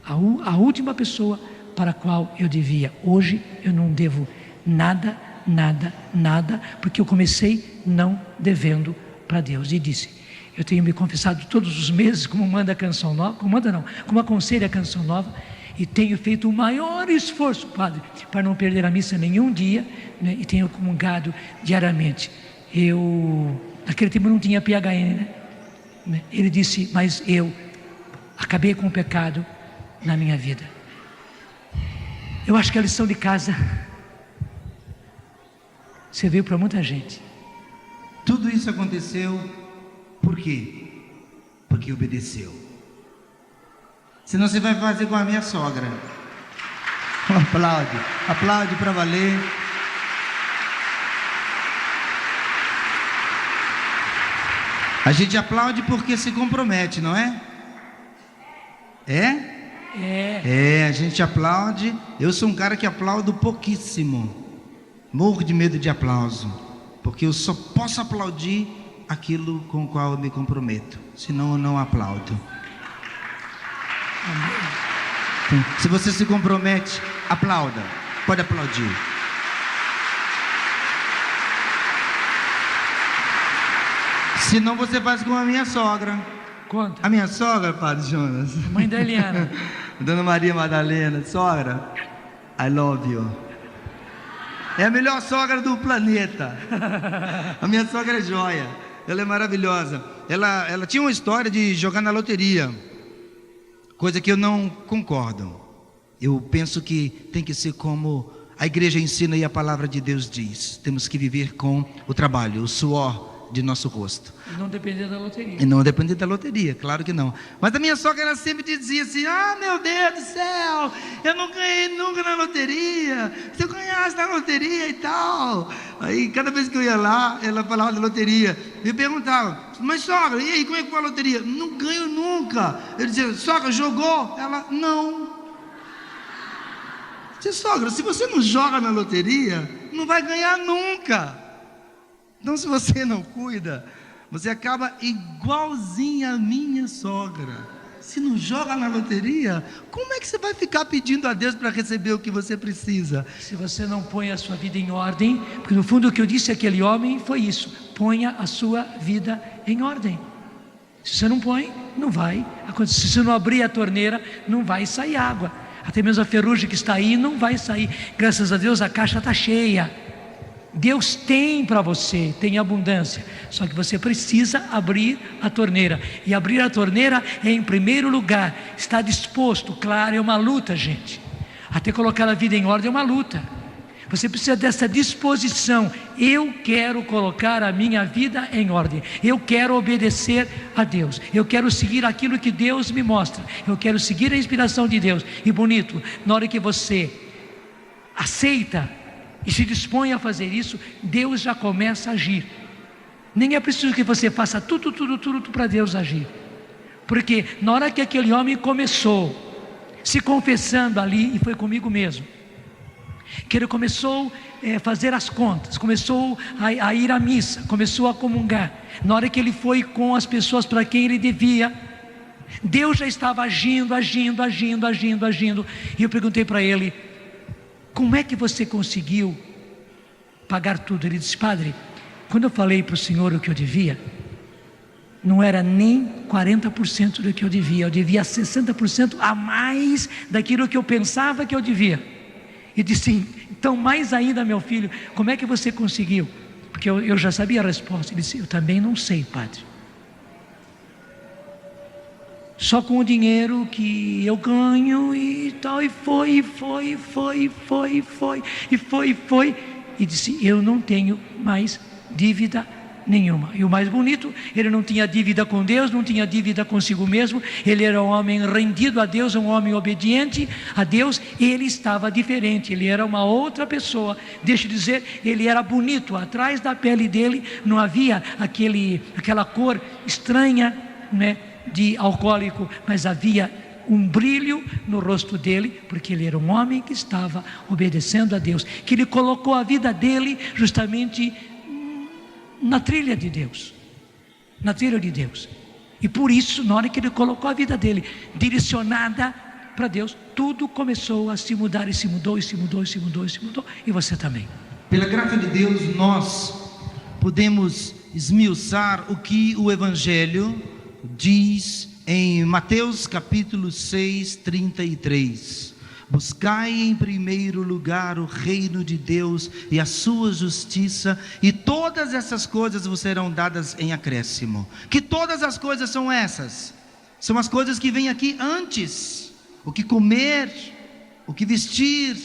a última pessoa para a qual eu devia. Hoje eu não devo nada, porque eu comecei não devendo para Deus. E disse: eu tenho me confessado todos os meses, como manda a canção nova, como aconselha a canção nova, e tenho feito o maior esforço, padre, para não perder a missa nenhum dia, né, e tenho comungado diariamente. Naquele tempo não tinha PHN, né? Ele disse: mas eu acabei com o pecado na minha vida. Eu acho que a lição de casa serviu para muita gente. Tudo isso aconteceu por quê? Porque obedeceu. Senão você vai fazer com a minha sogra. Aplaude para valer. A gente aplaude porque se compromete, não é? A gente aplaude. Eu sou um cara que aplaudo pouquíssimo. Morro de medo de aplauso, porque eu só posso aplaudir aquilo com o qual eu me comprometo, senão eu não aplaudo. Então, se você se compromete, aplauda, pode aplaudir. Senão você faz com a minha sogra. Conta. A minha sogra, padre Jonas, Mãe da Eliana. Dona Maria Madalena, sogra, I love you. É a melhor sogra do planeta. A minha sogra é joia. Ela é maravilhosa. Ela tinha uma história de jogar na loteria, coisa que eu não concordo. Eu penso que tem que ser como a igreja ensina e a palavra de Deus diz. Temos que viver com o trabalho, o suor de nosso rosto. E não depender da loteria. E não depender da loteria, claro que não. Mas a minha sogra, ela sempre dizia assim: ah, meu Deus do céu, eu não ganhei nunca na loteria. Se eu ganhasse na loteria e tal. Aí cada vez que eu ia lá, ela falava da loteria. Me perguntava: mas sogra, e aí, como é que foi a loteria? Não ganho nunca. Eu dizia: sogra, jogou? Ela: não. Eu disse: sogra, se você não joga na loteria, não vai ganhar nunca. Então, se você não cuida, você acaba igualzinho a minha sogra. Se não joga na loteria, como é que você vai ficar pedindo a Deus para receber o que você precisa? Se você não põe a sua vida em ordem, porque no fundo o que eu disse àquele homem foi isso: ponha a sua vida em ordem. Se você não põe, não vai acontecer. Se você não abrir a torneira, não vai sair água. Até mesmo a ferrugem que está aí não vai sair. Graças a Deus a caixa está cheia. Deus tem para você, tem abundância, só que você precisa abrir a torneira, e abrir a torneira é, em primeiro lugar, estar disposto. Claro, é uma luta, gente, até colocar a vida em ordem é uma luta. Você precisa dessa disposição: eu quero colocar a minha vida em ordem, eu quero obedecer a Deus, eu quero seguir aquilo que Deus me mostra, eu quero seguir a inspiração de Deus. E bonito, na hora que você aceita e se dispõe a fazer isso, Deus já começa a agir. Nem é preciso que você faça tudo para Deus agir. Porque na hora que aquele homem começou se confessando ali, e foi comigo mesmo, que ele começou a fazer as contas, começou a ir à missa, começou a comungar, na hora que ele foi com as pessoas para quem ele devia, Deus já estava agindo. E eu perguntei para ele: como é que você conseguiu pagar tudo? Ele disse: padre, quando eu falei para o senhor o que eu devia, não era nem 40% do que eu devia 60% a mais daquilo que eu pensava que eu devia. E disse: então mais ainda, meu filho, como é que você conseguiu? Porque eu já sabia a resposta. Ele disse: eu também não sei, padre. Só com o dinheiro que eu ganho e tal, e foi. E disse: eu não tenho mais dívida nenhuma. E o mais bonito, ele não tinha dívida com Deus, não tinha dívida consigo mesmo. Ele era um homem rendido a Deus, um homem obediente a Deus. Ele estava diferente, ele era uma outra pessoa. Deixa eu dizer, ele era bonito. Atrás da pele dele não havia aquela cor estranha, né, de alcoólico, mas havia um brilho no rosto dele, porque ele era um homem que estava obedecendo a Deus, que ele colocou a vida dele justamente na trilha de Deus, e por isso, na hora que ele colocou a vida dele direcionada para Deus, tudo começou a se mudar, e se mudou, e você também. Pela graça de Deus, nós podemos esmiuçar o que o Evangelho diz em Mateus capítulo 6, 33. Buscai em primeiro lugar o reino de Deus e a sua justiça, e todas essas coisas vos serão dadas em acréscimo. Que todas as coisas são essas? São as coisas que vêm aqui antes: o que comer, o que vestir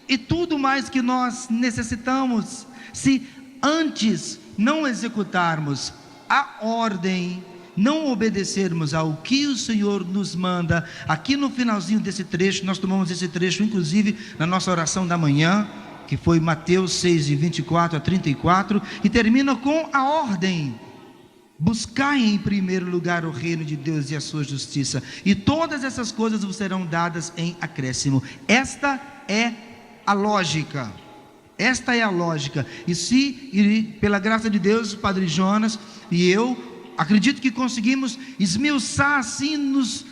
e tudo mais que nós necessitamos. Se antes não executarmos a ordem, não obedecermos ao que o Senhor nos manda, aqui no finalzinho desse trecho, nós tomamos esse trecho inclusive na nossa oração da manhã, que foi Mateus 6, de 24 a 34, e termina com a ordem: buscai em primeiro lugar o reino de Deus e a sua justiça, e todas essas coisas vos serão dadas em acréscimo. Esta é a lógica. E pela graça de Deus, o Padre Jonas e eu acredito que conseguimos esmiuçar assim nos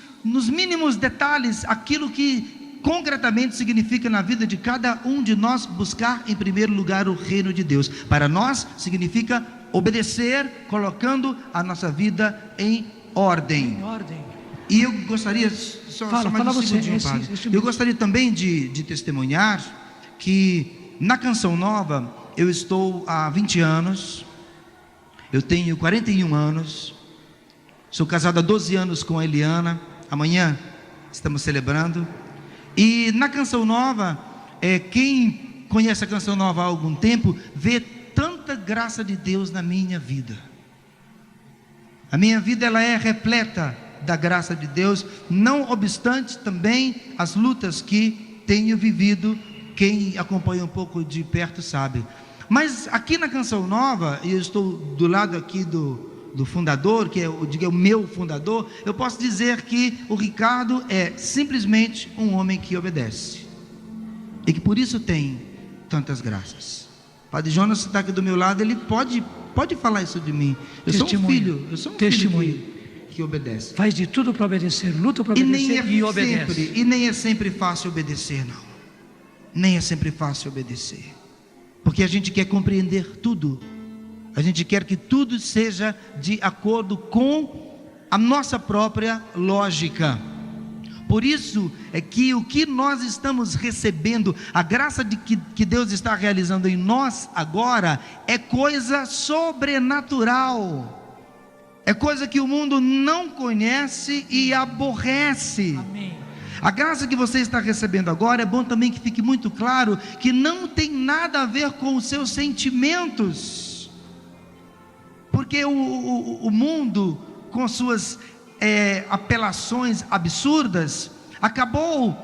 mínimos detalhes aquilo que concretamente significa na vida de cada um de nós buscar em primeiro lugar o reino de Deus. Para nós significa obedecer, colocando a nossa vida em ordem. E eu gostaria só mais um segundinho, padre. Eu gostaria também de testemunhar que na Canção Nova eu estou há 20 anos. Eu tenho 41 anos, sou casado há 12 anos com a Eliana, amanhã estamos celebrando. E na Canção Nova, quem conhece a Canção Nova há algum tempo, vê tanta graça de Deus na minha vida. A minha vida, ela é repleta da graça de Deus, não obstante também as lutas que tenho vivido. Quem acompanha um pouco de perto sabe. Mas aqui na Canção Nova, e eu estou do lado aqui do fundador, que é o meu fundador, eu posso dizer que o Ricardo é simplesmente um homem que obedece, e que por isso tem tantas graças. Padre Jonas está aqui do meu lado, ele pode falar isso de mim. Eu sou um filho que obedece. Faz de tudo para obedecer, luta para obedecer e obedece. E nem é sempre fácil obedecer, não. Nem é sempre fácil obedecer. Porque a gente quer compreender tudo, a gente quer que tudo seja de acordo com a nossa própria lógica. Por isso é que o que nós estamos recebendo, a graça que Deus está realizando em nós agora, é coisa sobrenatural, é coisa que o mundo não conhece e aborrece. Amém. A graça que você está recebendo agora, é bom também que fique muito claro que não tem nada a ver com os seus sentimentos, porque o mundo, com suas apelações absurdas, acabou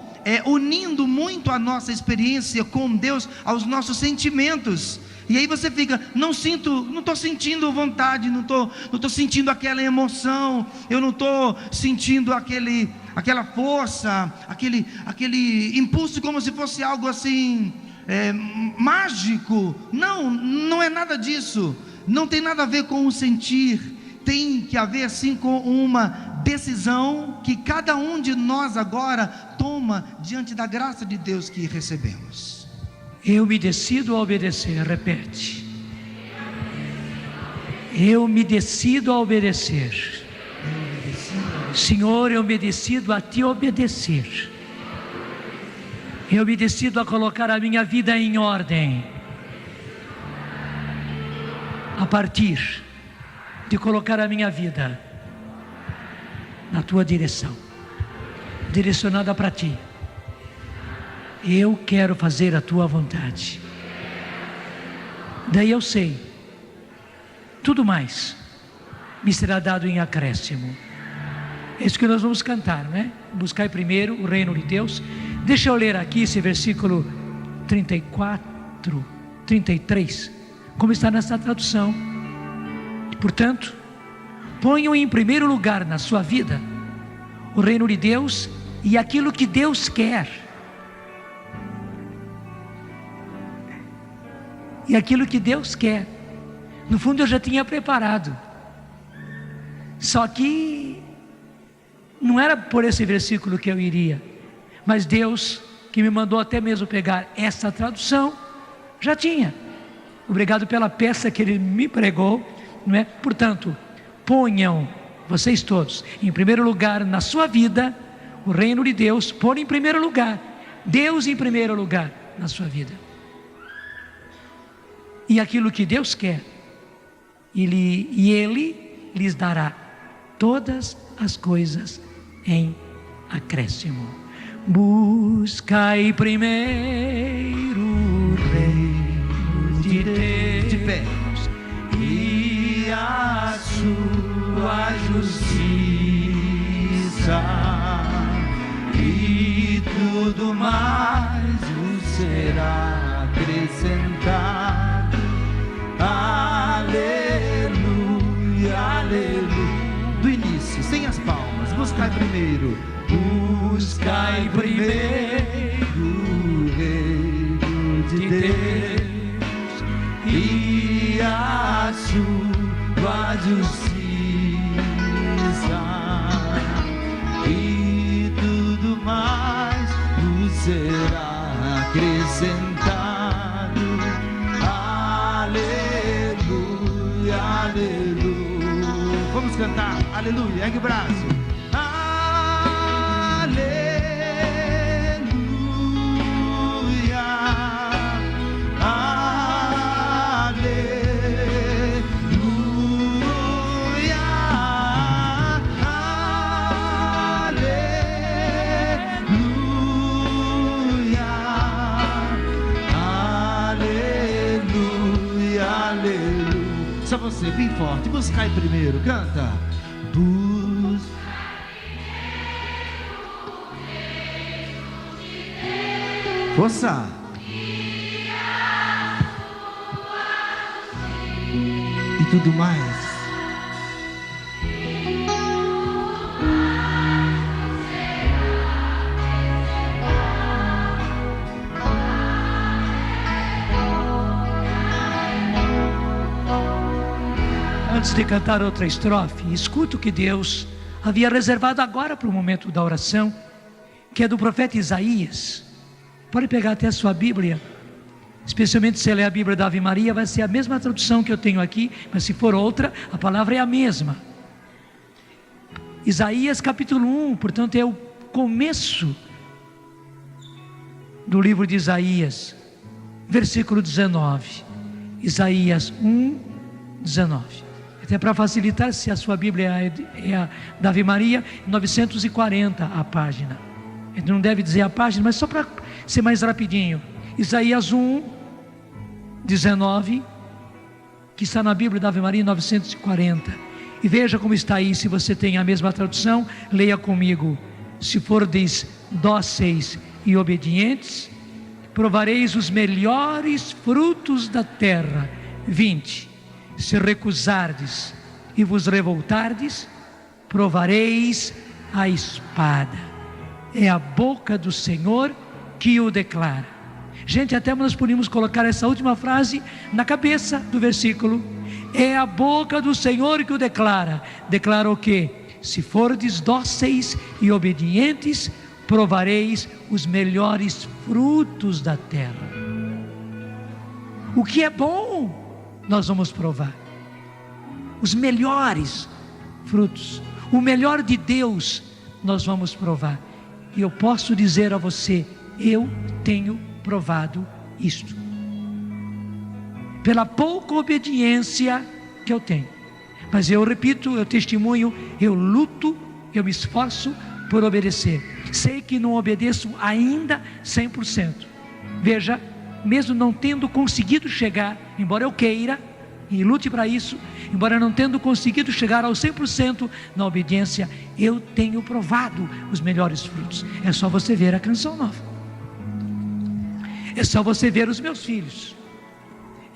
unindo muito a nossa experiência com Deus aos nossos sentimentos. E aí você fica: não estou sentindo vontade, não estou sentindo aquela emoção, eu não estou sentindo aquela força, aquele impulso, como se fosse algo assim mágico. Não é nada disso. Não tem nada a ver com o sentir. Tem que haver sim com uma decisão que cada um de nós agora toma diante da graça de Deus que recebemos. Eu me decido a obedecer. Repete. Eu me decido a obedecer. Senhor, eu me decido a te obedecer. Eu me decido a colocar a minha vida em ordem. a partir de colocar a minha vida na tua direção, direcionada para ti. Eu quero fazer a tua vontade. Daí eu sei, tudo mais me será dado em acréscimo. É isso que nós vamos cantar, né? Buscai primeiro o reino de Deus. Deixa eu ler aqui esse versículo 34, 33, como está nessa tradução. Portanto, ponham em primeiro lugar na sua vida o reino de Deus e aquilo que Deus quer. E aquilo que Deus quer, no fundo eu já tinha preparado. Só que não era por esse versículo que eu iria, mas Deus, que me mandou até mesmo pegar essa tradução, já tinha. Obrigado pela peça que Ele me pregou, não é? Portanto, ponham, vocês todos, em primeiro lugar na sua vida, o reino de Deus. Põe em primeiro lugar, Deus em primeiro lugar na sua vida. E aquilo que Deus quer, Ele lhes dará todas as coisas em acréscimo. Buscai primeiro o reino de Deus, De pé. e a sua justiça, E tudo mais vos será acrescentado. Aleluia, aleluia. Do início, sem as palmas. Buscai primeiro. buscai primeiro O reino de Deus e a sua justiça, e tudo mais vos será acrescentado. Aleluia, aleluia. Vamos cantar, aleluia, ergue o braço. Só você, bem forte. Buscai primeiro, canta. Força. E tudo mais. Antes de cantar outra estrofe, escuta o que Deus havia reservado agora para o momento da oração, que é do profeta Isaías. Pode pegar até a sua Bíblia, especialmente se ler a Bíblia da Ave Maria, vai ser a mesma tradução que eu tenho aqui, mas se for outra, a palavra é a mesma. Isaías capítulo 1, portanto é o começo do livro de Isaías, versículo 19. Isaías 1, 19. Até para facilitar, se a sua Bíblia é a da Ave Maria, 940 a página. Ele não deve dizer a página, mas só para ser mais rapidinho. Isaías 1, 19, que está na Bíblia da Ave Maria, 940. E veja como está aí, se você tem a mesma tradução, leia comigo. Se fordes dóceis e obedientes, provareis os melhores frutos da terra. 20. Se recusardes e vos revoltardes, provareis a espada. É a boca do Senhor que o declara. Gente, até nós podíamos colocar essa última frase na cabeça do versículo. É a boca do Senhor que o declara. Declara o quê? Se fordes dóceis e obedientes, provareis os melhores frutos da terra. O que é bom, nós vamos provar. Os melhores frutos, o melhor de Deus, nós vamos provar. E eu posso dizer a você, eu tenho provado isto. pela pouca obediência que eu tenho. Mas eu repito, eu testemunho, eu luto, eu me esforço por obedecer. Sei que não obedeço ainda 100%. Veja, mesmo não tendo conseguido chegar, embora eu queira e lute para isso, embora não tendo conseguido chegar ao 100% na obediência, eu tenho provado os melhores frutos. É só você ver a Canção Nova. É só você ver os meus filhos.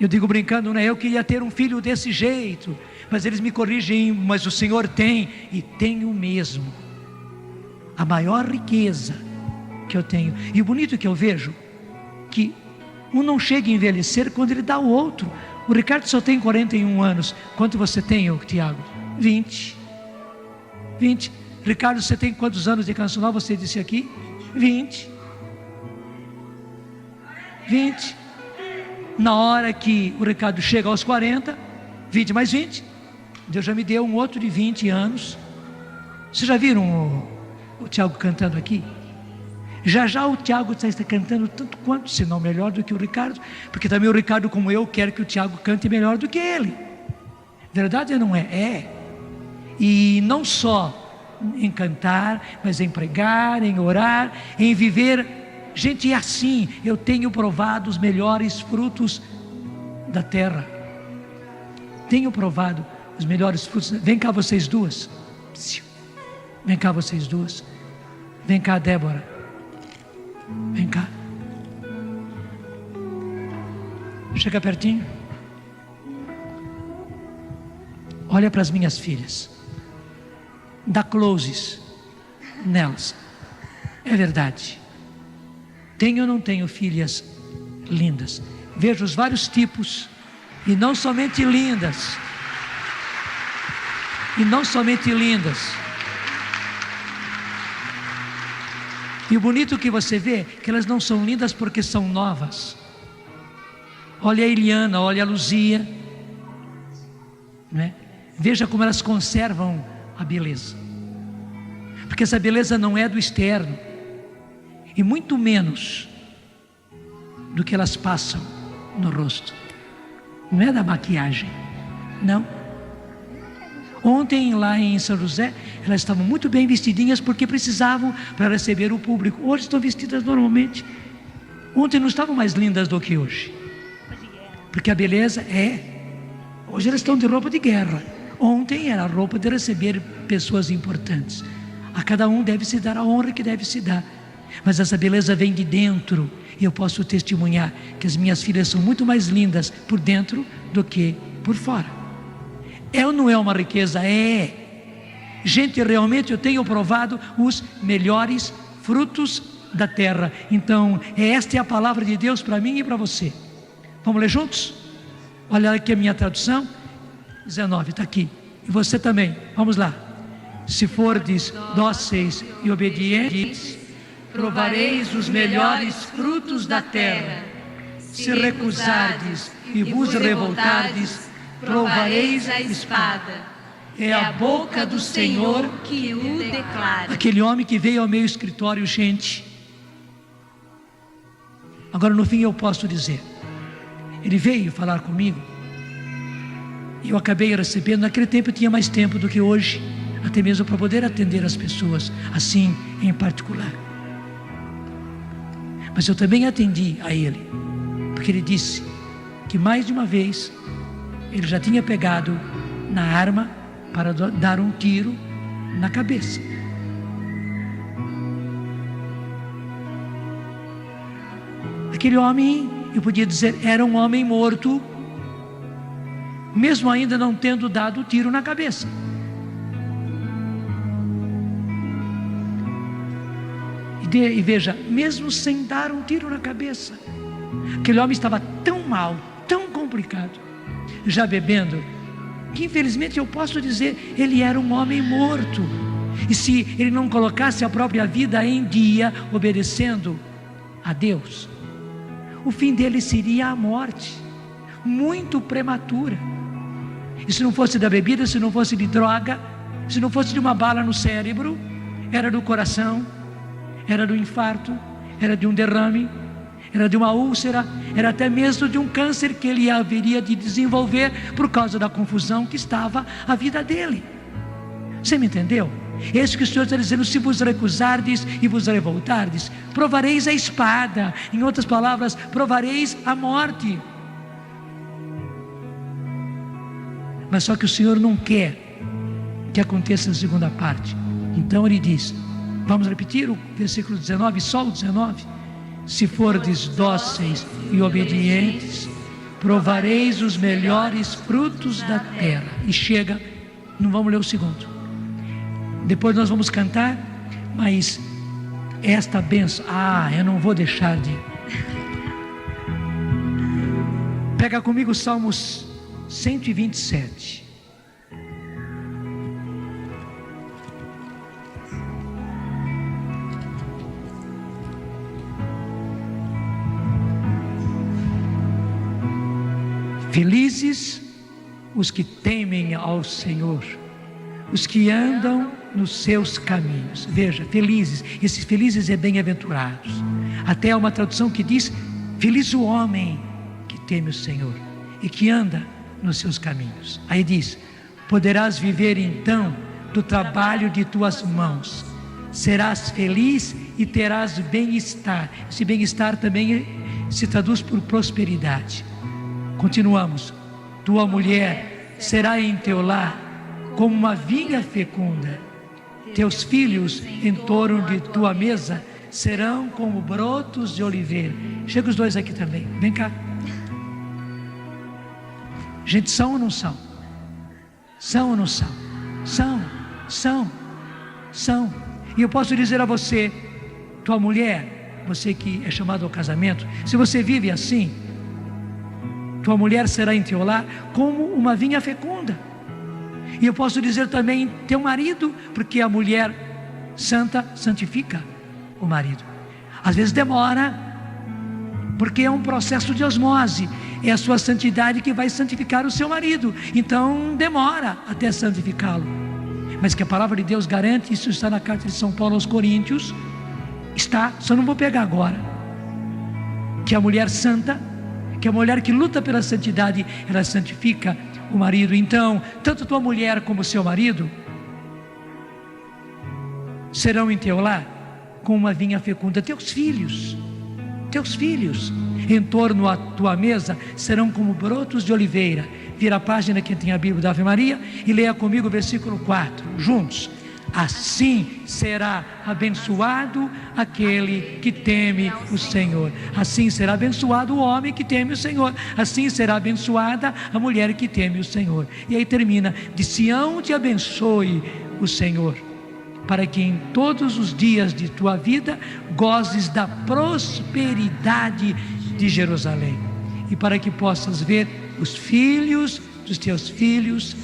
Eu digo brincando, né? Eu queria ter um filho desse jeito, mas eles me corrigem, mas o Senhor tem, e tenho mesmo. A maior riqueza que eu tenho. E o bonito que eu vejo, que um não chega a envelhecer quando ele dá ao outro. O Ricardo só tem 41 anos. Quanto você tem, Tiago? 20. Ricardo, você tem quantos anos de Canção Nova? Você disse aqui? 20. Na hora que o Ricardo chega aos 40, 20 mais 20, Deus já me deu um outro de 20 anos. Vocês já viram o Tiago cantando aqui? Já o Tiago está cantando tanto quanto, se não melhor do que o Ricardo, porque também o Ricardo, como eu, quer que o Tiago cante melhor do que ele. Verdade ou não é? É. E não só em cantar, mas em pregar, em orar, em viver. Gente, é assim, eu tenho provado os melhores frutos da terra. Tenho provado os melhores frutos. Vem cá vocês duas. Vem cá vocês duas. Vem cá, Débora. Vem cá. Chega pertinho. Olha para as minhas filhas. Dá closes nelas. É verdade. Tenho ou não tenho filhas lindas? Vejo os vários tipos. E não somente lindas. E o bonito que você vê, que elas não são lindas porque são novas. Olha a Eliana, olha a Luzia, né? Veja como elas conservam a beleza. Porque essa beleza não é do externo, e muito menos do que elas passam no rosto. Não é da maquiagem, não. Ontem lá em São José, elas estavam muito bem vestidinhas porque precisavam para receber o público. Hoje estão vestidas normalmente. Ontem não estavam mais lindas do que hoje. Porque a beleza hoje elas estão de roupa de guerra. Ontem era a roupa de receber pessoas importantes. A cada um deve se dar a honra que deve se dar. Mas essa beleza vem de dentro. E eu posso testemunhar que as minhas filhas são muito mais lindas por dentro do que por fora. É ou não é uma riqueza? É. Gente, realmente eu tenho provado os melhores frutos da terra. Então, esta é a palavra de Deus para mim e para você. Vamos ler juntos? Olha aqui a minha tradução. 19, está aqui. E você também. Vamos lá. Se fordes dóceis e obedientes, provareis os melhores frutos da terra. Se recusardes e vos revoltardes, provareis a espada. É a boca do Senhor que o declara. Aquele homem que veio ao meu escritório, gente. Agora no fim eu posso dizer, ele veio falar comigo, e eu acabei recebendo. Naquele tempo eu tinha mais tempo do que hoje, até mesmo para poder atender as pessoas, assim em particular. Mas eu também atendi a ele, porque ele disse que mais de uma vez ele já tinha pegado na arma para dar um tiro na cabeça. Aquele homem, eu podia dizer, era um homem morto, mesmo ainda não tendo dado o tiro na cabeça. E veja, mesmo sem dar um tiro na cabeça, aquele homem estava tão mal, tão complicado, já bebendo, que infelizmente eu posso dizer, ele era um homem morto. E se ele não colocasse a própria vida em dia, obedecendo a Deus, o fim dele seria a morte, muito prematura. E se não fosse da bebida, se não fosse de droga, se não fosse de uma bala no cérebro, era do coração, era do infarto, era de um derrame, era de uma úlcera, era até mesmo de um câncer que ele haveria de desenvolver por causa da confusão que estava a vida dele. Você me entendeu? É isso que o Senhor está dizendo: se vos recusardes e vos revoltardes, provareis a espada. Em outras palavras, provareis a morte. Mas só que o Senhor não quer que aconteça a segunda parte. Então ele diz, vamos repetir o versículo 19, só o 19: se fordes dóceis e obedientes, provareis os melhores frutos da terra. E chega, não vamos ler o segundo. Depois nós vamos cantar, mas esta bênção, eu não vou deixar de... Pega comigo Salmos 127. Felizes os que temem ao Senhor, os que andam nos seus caminhos. Veja, felizes, esses felizes é bem-aventurados. Até há uma tradução que diz: feliz o homem que teme o Senhor e que anda nos seus caminhos. Aí diz: poderás viver então do trabalho de tuas mãos, serás feliz e terás bem-estar. Esse bem-estar também se traduz por prosperidade. Continuamos: tua mulher será em teu lar como uma vinha fecunda, teus filhos em torno de tua mesa serão como brotos de oliveira. Chega os dois aqui também, vem cá. Gente, são ou não são? São ou não são? São. E eu posso dizer a você, tua mulher, você que é chamado ao casamento, se você vive assim, tua mulher será em teu lar como uma vinha fecunda. E eu posso dizer também teu marido, porque a mulher santa santifica o marido. Às vezes demora, porque é um processo de osmose. É a sua santidade que vai santificar o seu marido. Então demora até santificá-lo. Mas que a palavra de Deus garante, isso está na carta de São Paulo aos Coríntios. Está, só não vou pegar agora. Que a mulher santa, que a mulher que luta pela santidade, ela santifica o marido. Então, tanto tua mulher como seu marido serão em teu lar como uma vinha fecunda. Teus filhos em torno à tua mesa serão como brotos de oliveira. Vira a página, quem tem a Bíblia da Ave Maria, e leia comigo o versículo 4, juntos. Assim será abençoado aquele que teme o Senhor. Assim será abençoado o homem que teme o Senhor. Assim será abençoada a mulher que teme o Senhor. E aí termina: de Sião te abençoe o Senhor, para que em todos os dias de tua vida gozes da prosperidade de Jerusalém, e para que possas ver os filhos dos teus filhos,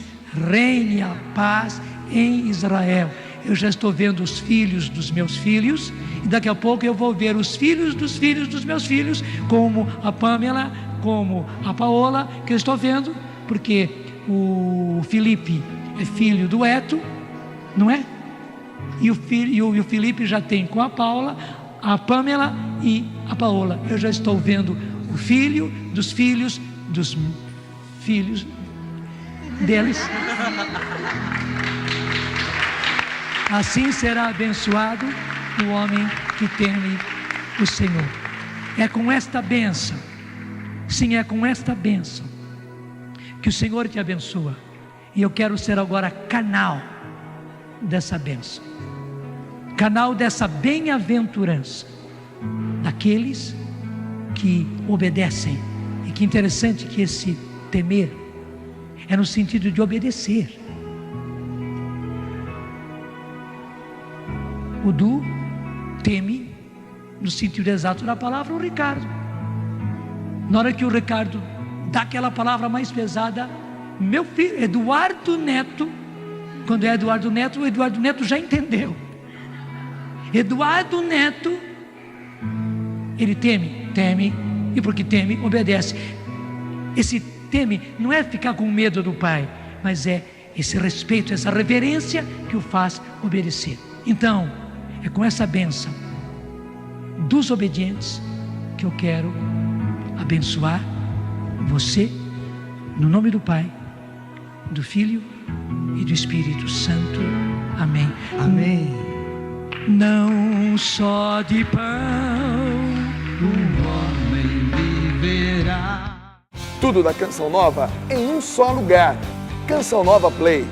reine a paz em Israel. Eu já estou vendo os filhos dos meus filhos, e daqui a pouco eu vou ver os filhos dos meus filhos, como a Pamela, como a Paola, que eu estou vendo, porque o Felipe é filho do Eto, não é? E o Felipe já tem com a Paula, a Pamela e a Paola. Eu já estou vendo o filho dos filhos deles. Assim será abençoado o homem que teme o Senhor. É com esta bênção, sim, é com esta bênção que o Senhor te abençoa. E eu quero ser agora canal dessa bênção, canal dessa bem-aventurança daqueles que obedecem. E que interessante que esse temer é no sentido de obedecer. O Du teme no sentido exato da palavra o Ricardo. Na hora que o Ricardo dá aquela palavra mais pesada, meu filho, Eduardo Neto, quando é Eduardo Neto, o Eduardo Neto já entendeu. Eduardo Neto, ele teme, e porque teme, obedece. Esse teme não é ficar com medo do pai, mas é esse respeito, essa reverência que o faz obedecer. Então, é com essa bênção dos obedientes que eu quero abençoar você, no nome do Pai, do Filho e do Espírito Santo. Amém. Amém. Não só de pão O homem viverá. Tudo da Canção Nova em um só lugar. Canção Nova Play.